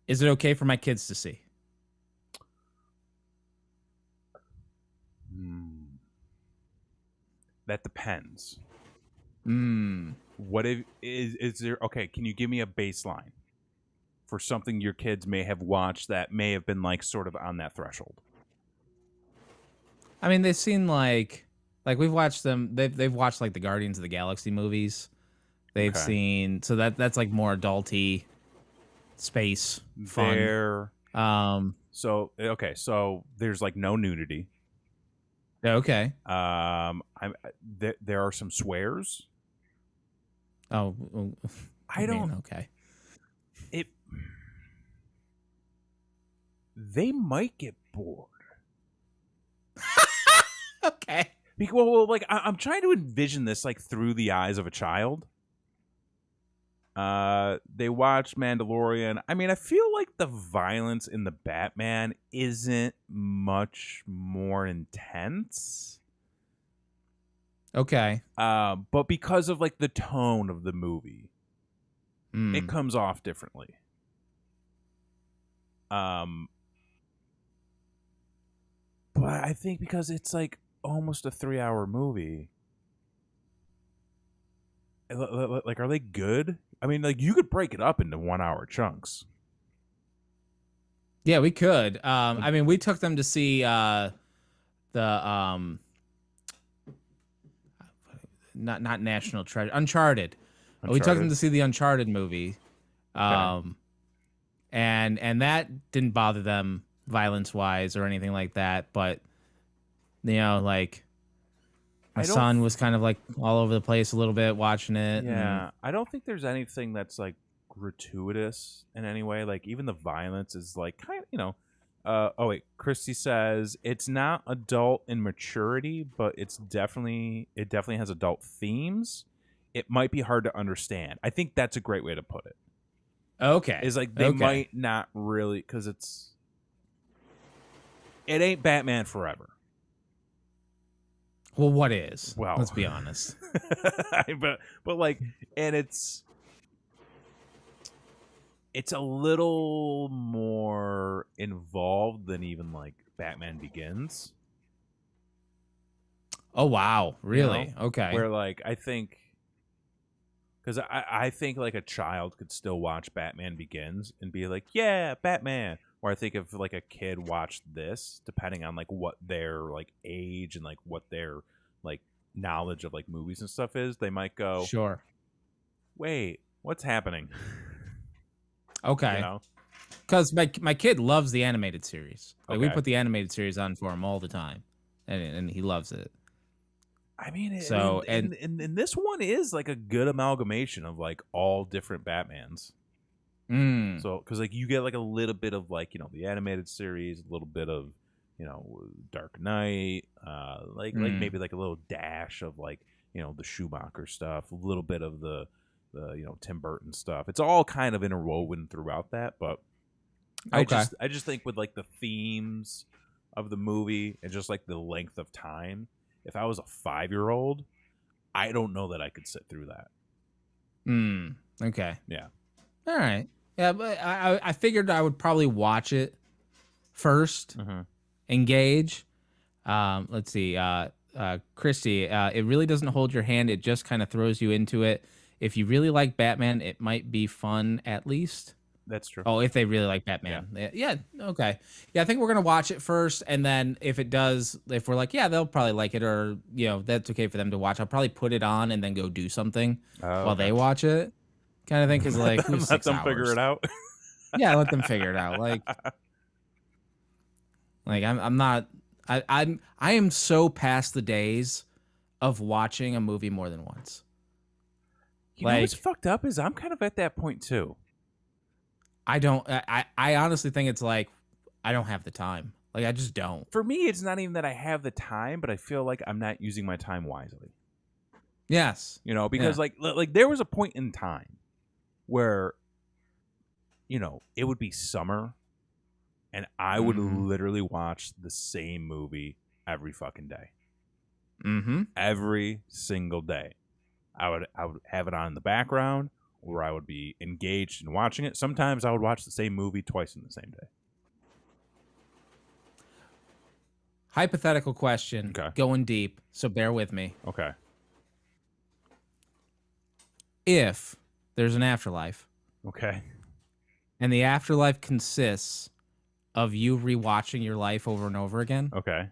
Is it okay for my kids to see? Hmm. That depends. Mm. What if is there? Okay, can you give me a baseline for something your kids may have watched that may have been like sort of on that threshold? I mean, they've seen like we've watched them. They've watched like the Guardians of the Galaxy movies. They've Okay, seen so that's like more adulty space fun. there. Um. So okay, so there's like no nudity. Okay. There are some swears. Oh. I I mean, don't. okay. It. They might get bored. Okay. Because, well, like I'm trying to envision this like through the eyes of a child. They watched Mandalorian. I mean, I feel like the violence in the Batman isn't much more intense. Okay. But because of like the tone of the movie, it Mm. comes off differently. Um, but I think because it's like almost a 3-hour movie, like, are they good? I mean, like you could break it up into 1-hour chunks. Yeah, we could. Like I mean, we took them to see the not National Treasure, Uncharted. We took them Uncharted. to see the Uncharted movie. Okay. Um, and that didn't bother them violence wise or anything like that. But like my I don't. son was kind of like all over the place a little bit watching it, and Yeah, I don't think there's anything that's like gratuitous in any way. Like even the violence is like kind of, oh wait, Christy says it's not adult in maturity, but it definitely has adult themes. It might be hard to understand. I think that's a great way to put it. okay, Is like they okay. might not really because it ain't Batman Forever. Well, what is? Well, Let's be honest. but like, and it's a little more involved than even like Batman Begins. Oh wow, You know, really? Okay. where like I think because I think like a child could still watch Batman Begins and be like, yeah, Batman. Or I think if like a kid watched this, depending on like what their like age and like what their like knowledge of like movies and stuff is, they might go, Sure. wait, what's happening? You Okay. know? Because my kid loves the animated series. Like we Okay. put the animated series on for him all the time, and he loves it. I mean, So and and this one is like a good amalgamation of like all different Batmans. mm, So, because like you get like a little bit of like the animated series, a little bit of Dark Knight, like mm, maybe like a little dash of like the Schumacher stuff, a little bit of the Tim Burton stuff. It's all kind of interwoven throughout that, but okay. I just think with like the themes of the movie and just like the length of time, if I was a 5-year-old, I don't know that I could sit through that. Okay. Yeah. All right. Yeah, but I figured I would probably watch it first, Mm-hmm. engage. Let's see. Christy, it really doesn't hold your hand. It just kind of throws you into it. If you really like Batman, it might be fun at least. That's true. Oh, if they really like Yeah. Batman. Yeah, okay. Yeah, I think we're gonna watch it first, and then if we're like, yeah, they'll probably like it, or that's okay for them to watch. I'll probably put it on and then go do something Oh, while okay. they watch it, kind of thing. Because like, we have Let six them figure hours. it out. Yeah, let them figure it out. Like I'm not. I am so past the days of watching a movie more than once. You know what's Like fucked up is I'm kind of at that point too. I don't. I honestly think it's like I don't have the time. Like I just don't. For me, it's not even that I have the time, but I feel like I'm not using my time wisely. Yes. Because Yeah. like there was a point in time where it would be summer and I would Mm-hmm. literally watch the same movie every fucking day. Mm-hmm. Every single day. I would have it on in the background where I would be engaged in watching it. Sometimes I would watch the same movie twice in the same day. Hypothetical question. Okay. Going deep, so bear with me. Okay. If there's an afterlife, Okay. and the afterlife consists of you rewatching your life over and over again, Okay.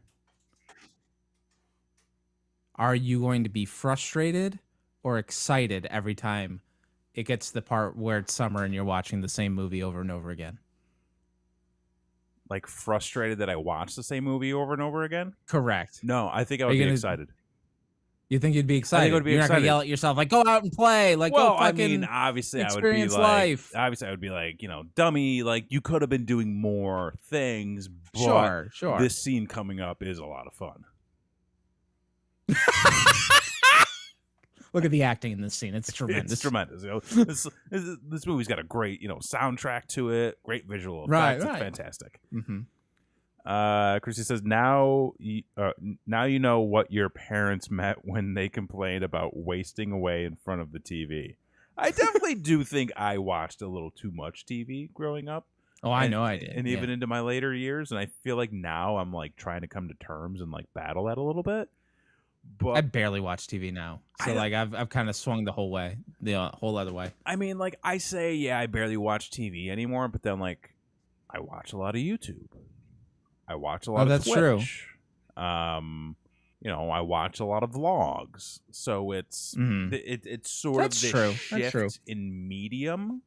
are you going to be frustrated or excited every time it gets to the part where it's summer and you're watching the same movie over and over again? Like frustrated that I watched the same movie over and over again? Correct. No, I think I would be excited. You think you'd be excited? I think I would be You're excited. not gonna yell at yourself like, "Go out and play!" Like, well, go fucking. I mean, obviously, I would be experience like, life. obviously, I would be like, dummy, like you could have been doing more things. But Sure. This scene coming up is a lot of fun. Look at the acting in this scene; it's tremendous. It's tremendous. This movie's got a great, soundtrack to it. Great visual effects. Right. It's fantastic. Mm-hmm. Chrissy says, now you know what your parents meant when they complained about wasting away in front of the TV. I definitely do think I watched a little too much TV growing up. Oh, I know I did. And even into my later years. And I feel like now I'm like trying to come to terms and like battle that a little bit. But I barely watch TV now. So like I've kind of swung the whole way, the whole other way. I mean, like I say, yeah, I barely watch TV anymore, but then like I watch a lot of YouTube. I watch a lot of Twitch. True. I watch a lot of vlogs. So it's it's sort That's of true. this shift in medium.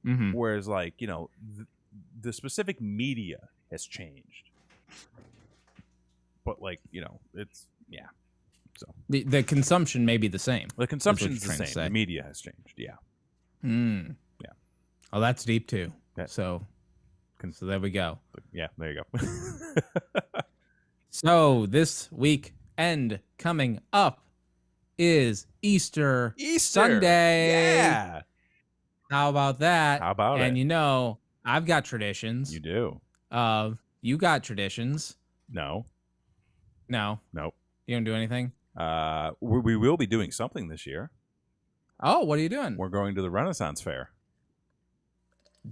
Mm-hmm. Whereas like, the specific media has changed. But like, it's So the consumption may be the same. the consumption is the same. The media has changed. Yeah. Yeah. Oh, that's deep too. Yeah. So there we go. Yeah, there you go. So this weekend coming up is Easter Sunday. Yeah. How about that? How about it? And I've got traditions. You do. You got traditions. No. No. Nope. You don't do anything? We will be doing something this year. Oh, what are you doing? We're going to the Renaissance Fair.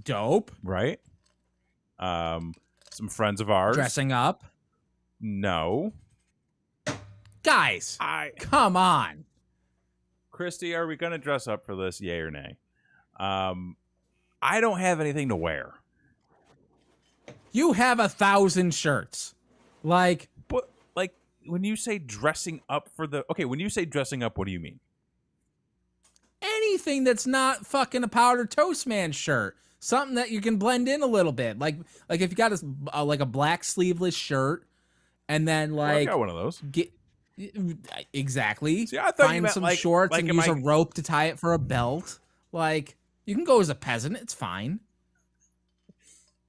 Dope. Right? Some friends of ours. Dressing up? No. Guys, come on. Christy, are we going to dress up for this, yay or nay? I don't have anything to wear. You have 1,000 shirts. Like, but like when you say dressing up for the when you say dressing up, what do you mean? Anything that's not fucking a powdered toast man shirt. Something that you can blend in a little bit. Like if you got a black sleeveless shirt and then I got one of those. Exactly. See, I thought find you meant some like, shorts like and use a rope to tie it for a belt. Like, you can go as a peasant. It's fine.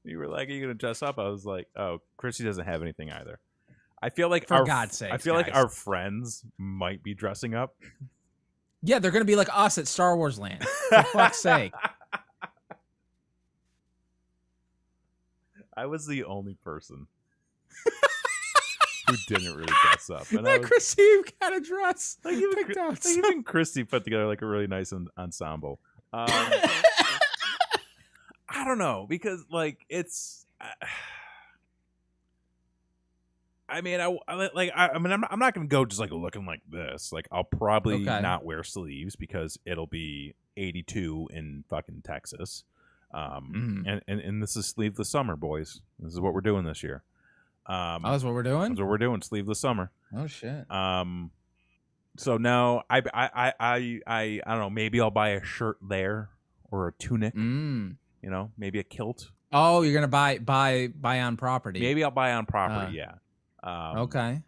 You were like, are you going to dress up? I was like, oh, Chrissy doesn't have anything either. I feel like for God's sake, I feel like our friends might be dressing up. Yeah, they're going to be like us at Star Wars Land. For fuck's sake. I was the only person who didn't really dress up. And that Chrissy kind of dress. Like even Christy put together like a really nice ensemble. I don't know, because like it's. I'm not gonna go just like looking like this. Like I'll probably not wear sleeves because it'll be 82 in fucking Texas. And this is sleeveless summer, boys. This is what we're doing this year. That's what we're doing? That's what we're doing, sleeveless summer. Oh shit. So no, I don't know, maybe I'll buy a shirt there or a tunic. Maybe a kilt. Oh, you're gonna buy on property. Maybe I'll buy on property, yeah. Okay.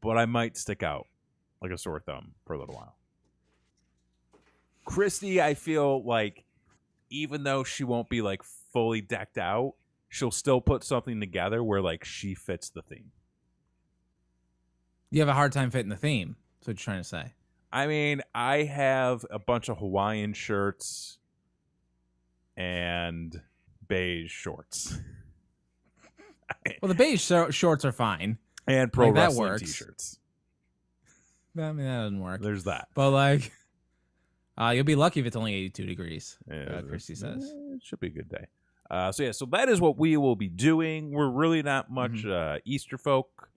But I might stick out like a sore thumb for a little while. Christy, I feel like even though she won't be like fully decked out, she'll still put something together where like she fits the theme. You have a hard time fitting the theme. That's what you're trying to say. I mean, I have a bunch of Hawaiian shirts and beige shorts. Well, the beige shorts are fine. And pro wrestling works. t-shirts. I mean, that doesn't work. There's that. But like, You'll be lucky if it's only 82 degrees. Yeah, Christy says. it should be a good day. So that is what we will be doing. We're really not much Easter folk.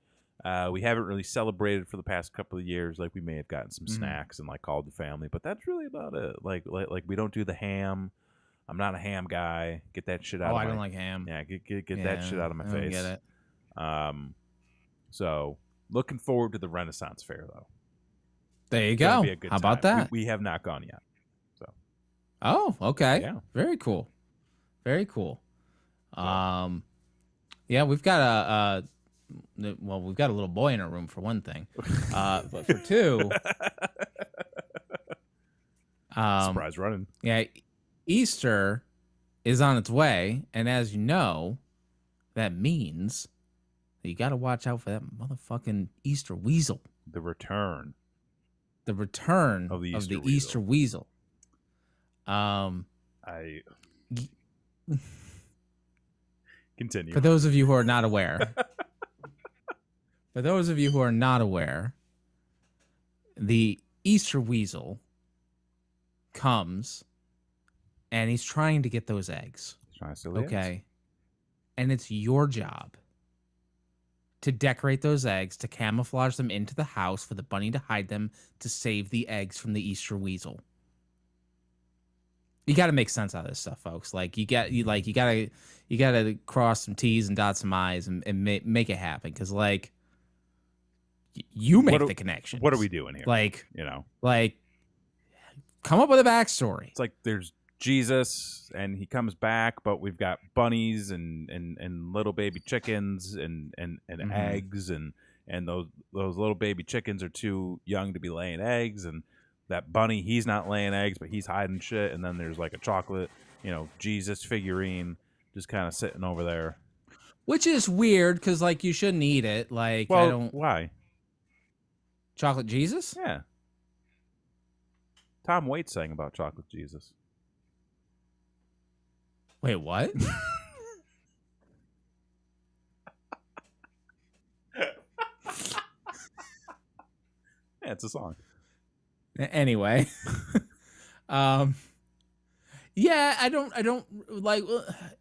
We haven't really celebrated for the past couple of years. Like we may have gotten some snacks and like called the family, but that's really about it. Like we don't do the ham. I'm not a ham guy. Get that shit out. I don't like ham. Yeah, get that shit out of my face. I don't get it. So looking forward to the Renaissance Fair though. There you go. How about that? We have not gone yet. So. Oh, okay. Yeah. Very cool. Very cool. Yeah, we've got we've got a little boy in our room for one thing. But for two, surprise running. Yeah, Easter is on its way, and as you know, that means that you got to watch out for that motherfucking Easter Weasel. The return of the Easter Weasel. Continue. For those of you who are not aware, the Easter Weasel comes and he's trying to get those eggs. Okay. And it's your job to decorate those eggs, to camouflage them into the house for the bunny to hide them, to save the eggs from the Easter Weasel. You got to make sense out of this stuff, folks. Like you got to cross some T's and dot some I's and make it happen. Because like you make the connection. What are we doing here? Like come up with a backstory. It's like there's Jesus and he comes back, but we've got bunnies and little baby chickens and eggs and those little baby chickens are too young to be laying eggs, and that bunny, he's not laying eggs but he's hiding shit, and then there's like a chocolate, Jesus figurine just kind of sitting over there, which is weird because like you shouldn't eat it. Like, well, I don't. Why? Chocolate Jesus? Yeah. Tom Waits sang about chocolate Jesus. Wait, what? Yeah, it's a song. Anyway, yeah, I don't like.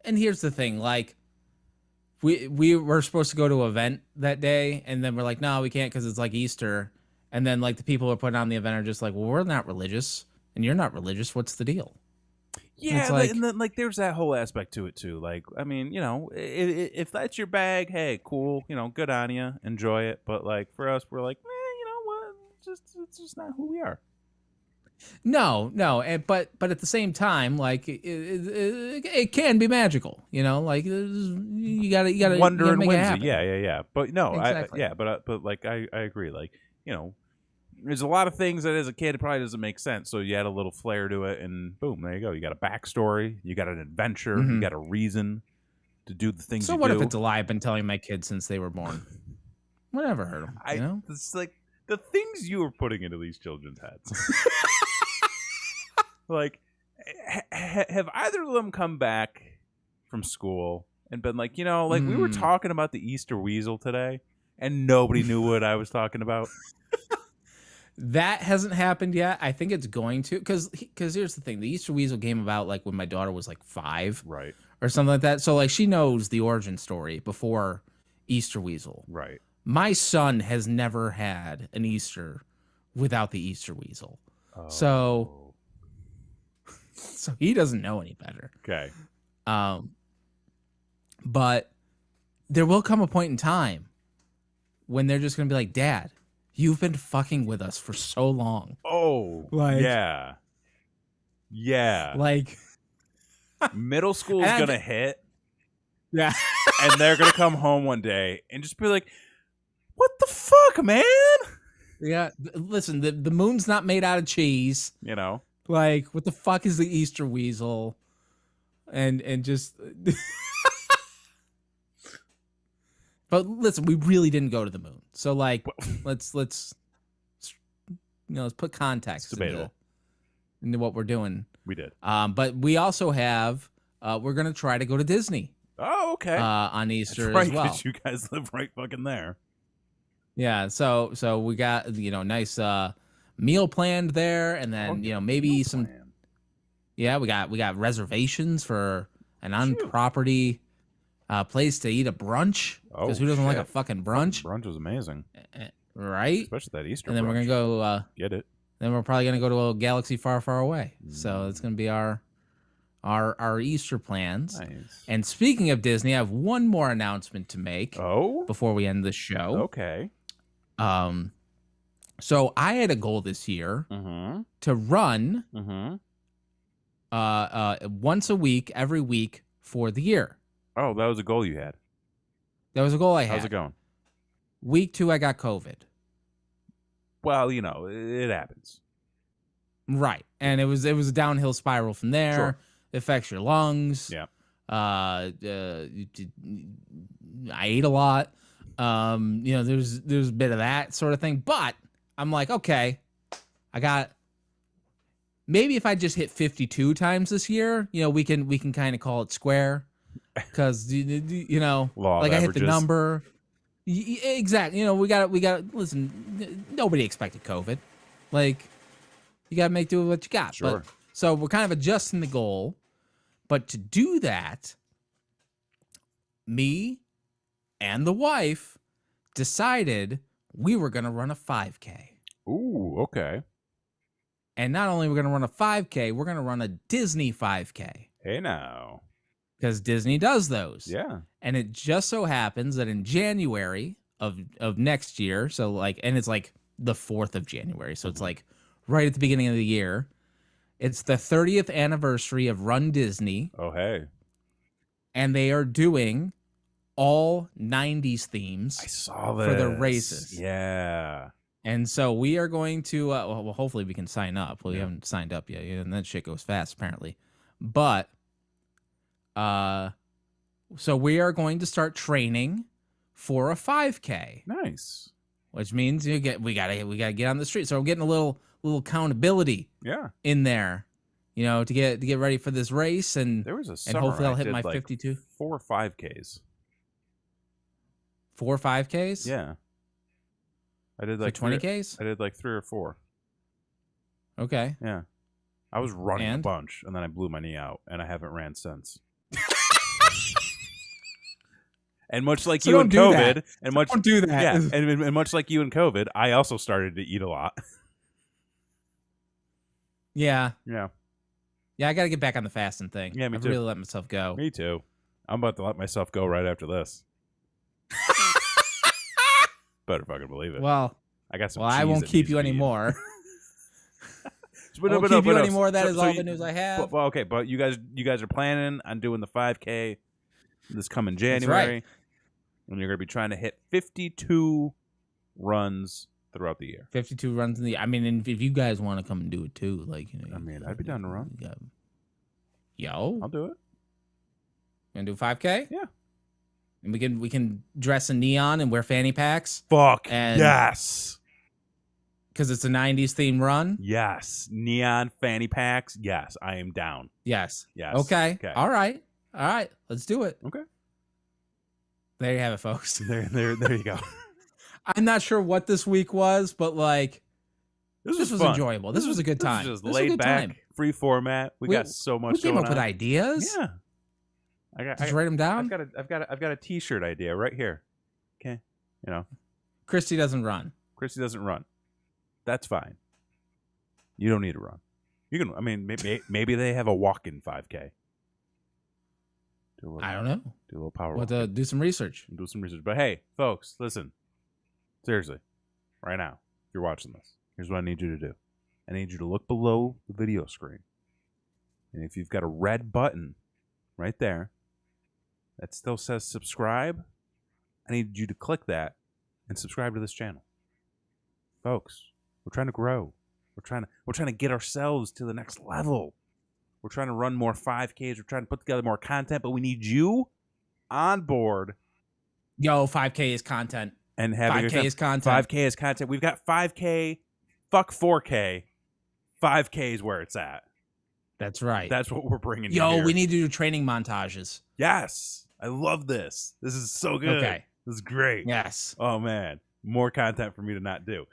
And here's the thing: like, we were supposed to go to an event that day, and then we're like, no, we can't because it's like Easter. And then like the people who are putting on the event are just like, well, we're not religious, and you're not religious. What's the deal? Yeah, and then like there's that whole aspect to it too. Like, I mean, if that's your bag, hey, cool, good on you, enjoy it. But like for us, we're like, you know what? It's just not who we are. No, but at the same time, like it can be magical, like you gotta wonder and make whimsy. It happen. Yeah. But no, exactly. but like I agree. Like there's a lot of things that as a kid it probably doesn't make sense. So you add a little flair to it, and boom, there you go. You got a backstory, you got an adventure, you got a reason to do the things. So what if it's a lie I've been telling my kids since they were born? Whatever hurt them. It's like the things you were putting into these children's heads. Like, have either of them come back from school and been like, we were talking about the Easter Weasel today, and nobody knew what I was talking about? That hasn't happened yet. I think it's going to, because here's the thing: the Easter Weasel came about like when my daughter was like 5, right, or something like that. So like she knows the origin story before Easter Weasel, right. My son has never had an Easter without the Easter Weasel, so he doesn't know any better. Okay. But there will come a point in time when they're just going to be like, Dad, you've been fucking with us for so long. Oh, like, yeah. Yeah. Like, middle school is going to hit. Yeah. And they're going to come home one day and just be like, what the fuck, man? Yeah. Listen, the moon's not made out of cheese. Like, what the fuck is the Easter Weasel? And just... But listen, we really didn't go to the moon. So like, let's put context into what we're doing. We did. But we also have, we're going to try to go to Disney. Oh, okay. On Easter That's right, as well. Because you guys live right fucking there. Yeah. So we got, nice, meal planned there, and then maybe some. Plan. Yeah, we got reservations for an on Shoot. property place to eat a brunch, Oh, because who doesn't like a shit. fucking brunch? Brunch was amazing, Right? especially that Easter. And then we're gonna brunch. go. Get it? Then we're probably gonna go to a galaxy far, far away. So it's gonna be our Easter plans. Nice. And speaking of Disney, I have one more announcement to make Oh, before we end the show. okay. So I had a goal this year Mm-hmm. to run Mm-hmm. once a week, every week for the year. Oh, that was a goal you had. That was a goal I had. How's it going? Week 2, I got COVID. Well, it happens. Right, and it was a downhill spiral from there. Sure. It affects your lungs. Yeah. I ate a lot. There's a bit of that sort of thing, but I'm like, okay, I got. Maybe if I just hit 52 times this year, we can kind of call it square, because Law of like I hit averages. the number. Exactly. We got listen. Nobody expected COVID. Like, you got to make do with what you got. Sure. But, so we're kind of adjusting the goal, but to do that, me and the wife decided we were going to run a 5K. Ooh, okay. And not only we're going to run a 5K, we're going to run a Disney 5K. Hey now. Because Disney does those. Yeah. And it just so happens that in January of next year, and it's like the 4th of January, so it's like right at the beginning of the year, it's the 30th anniversary of Run Disney. Oh, hey. And they are doing all 90s themes I saw this. for the races. Yeah. And so we are going to, well, hopefully we can sign up. Well, we haven't signed up yet, and that shit goes fast, apparently. But, so we are going to start training for a 5K. Nice. Which means we gotta get on the street. So I'm getting a little accountability. Yeah. In there, to get ready for this race, and There was a and summer hopefully I'll I hit did my like 52. 4 5Ks. 4 5Ks. Yeah. I did So like 20Ks. I did like 3 or 4. Okay. Yeah. I was running a And? bunch, and then I blew my knee out, and I haven't ran since. And much like So you don't and do COVID, that. and much Don't do that. yeah, and much like you and COVID, I also started to eat a lot. Yeah. Yeah, Yeah, I got to get back on the fasting thing. Yeah, me I've too. really let myself go. me too. I'm about to let myself go right after this. Better fucking believe it. Well, I got some. I cheese won't that keep needs you to be eaten. anymore. But I won't keep you anymore. That is all the news I have. Well, okay, but you guys are planning on doing the 5K this coming January, That's right. and you're going to be trying to hit 52 runs throughout the year. 52 runs in the. I mean, and if you guys want to come and do it too, like I mean, I'd be down to run. Yo, I'll do it. gonna do 5K. Yeah. And we can dress in neon and wear fanny packs. Fuck And- yes. Because it's a 90s themed run? Yes. Neon fanny packs. Yes, I am down. Yes. Yes. Okay. All right. Let's do it. Okay. There you have it, folks. There you go. I'm not sure what this week was, but like, this was fun. enjoyable. This was a good time. This was just This was a laid good back, time. free format. We got so much We came going up with on. ideas. Yeah. Did you write them down? I've got a t-shirt idea right here. Okay. Christy doesn't run. Christy doesn't run. That's fine. You don't need to run. You can. I mean, maybe they have a walk-in 5K. I don't know. Do a little power. We'll walk. do some research. Do some research. But hey, folks, listen. Seriously, right now, if you're watching this, here's what I need you to do. I need you to look below the video screen, and if you've got a red button right there that still says subscribe, I need you to click that and subscribe to this channel. Folks, we're trying to grow. We're trying to get ourselves to the next level. We're trying to run more 5Ks. We're trying to put together more content, but we need you on board. Yo, 5K is content. And having 5K is content. 5K is content. We've got 5K, fuck 4K. 5K is where it's at. That's right. That's what we're bringing. Yo, here. we need to do training montages. Yes, I love this. This is so good. Okay. This is great. Yes. Oh man, more content for me to not do.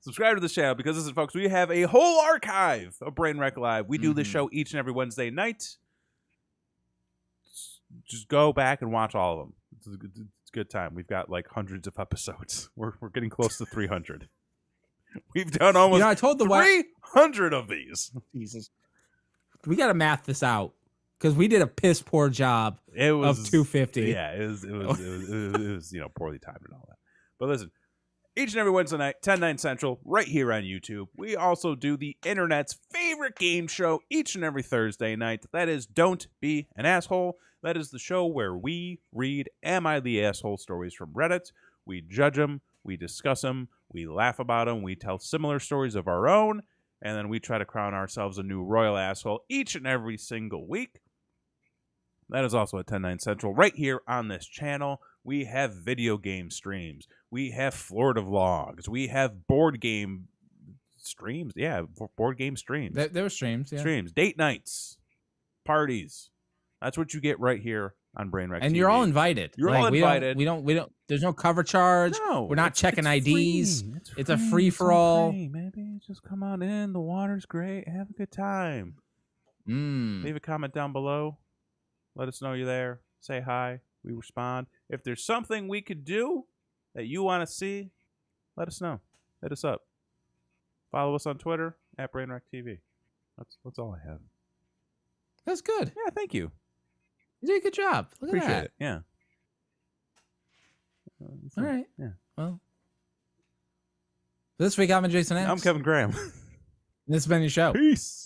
Subscribe to the channel because listen, folks, we have a whole archive of Brainwreck Live. We do this show each and every Wednesday night. Just go back and watch all of them. It's a good time. We've got like hundreds of episodes. We're getting close to 300. We've done almost I told the 300 of these. Jesus. We got to math this out because we did a piss poor job of 250. Yeah, it was poorly timed and all that. But listen, each and every Wednesday night, 10/9 Central, right here on YouTube. We also do the internet's favorite game show each and every Thursday night. That is Don't Be an Asshole. That is the show where we read Am I the Asshole stories from Reddit. We judge them, we discuss them, we laugh about them, we tell similar stories of our own, and then we try to crown ourselves a new royal asshole each and every single week. That is also at 10/9 Central right here on this channel. We have video game streams. We have Florida vlogs. We have board game streams. Yeah, board game streams. There were streams, yeah. Streams, date nights, parties. That's what you get right here on Brainwreck And TV. you're all invited. You're all invited. We don't. There's no cover charge. No, we're not checking IDs. Free. It's a free for all. Maybe just come on in. The water's great. Have a good time. Leave a comment down below. Let us know you're there. Say hi. We respond. If there's something we could do that you want to see, let us know. Hit us up. Follow us on Twitter at Brainwreck TV. That's all I have. That's good. Yeah, thank you. You did a good job. Look Appreciate at that. it. Yeah. All right. Yeah. Well, this week I'm Jason X. I'm Kevin Graham. This has been your show. Peace.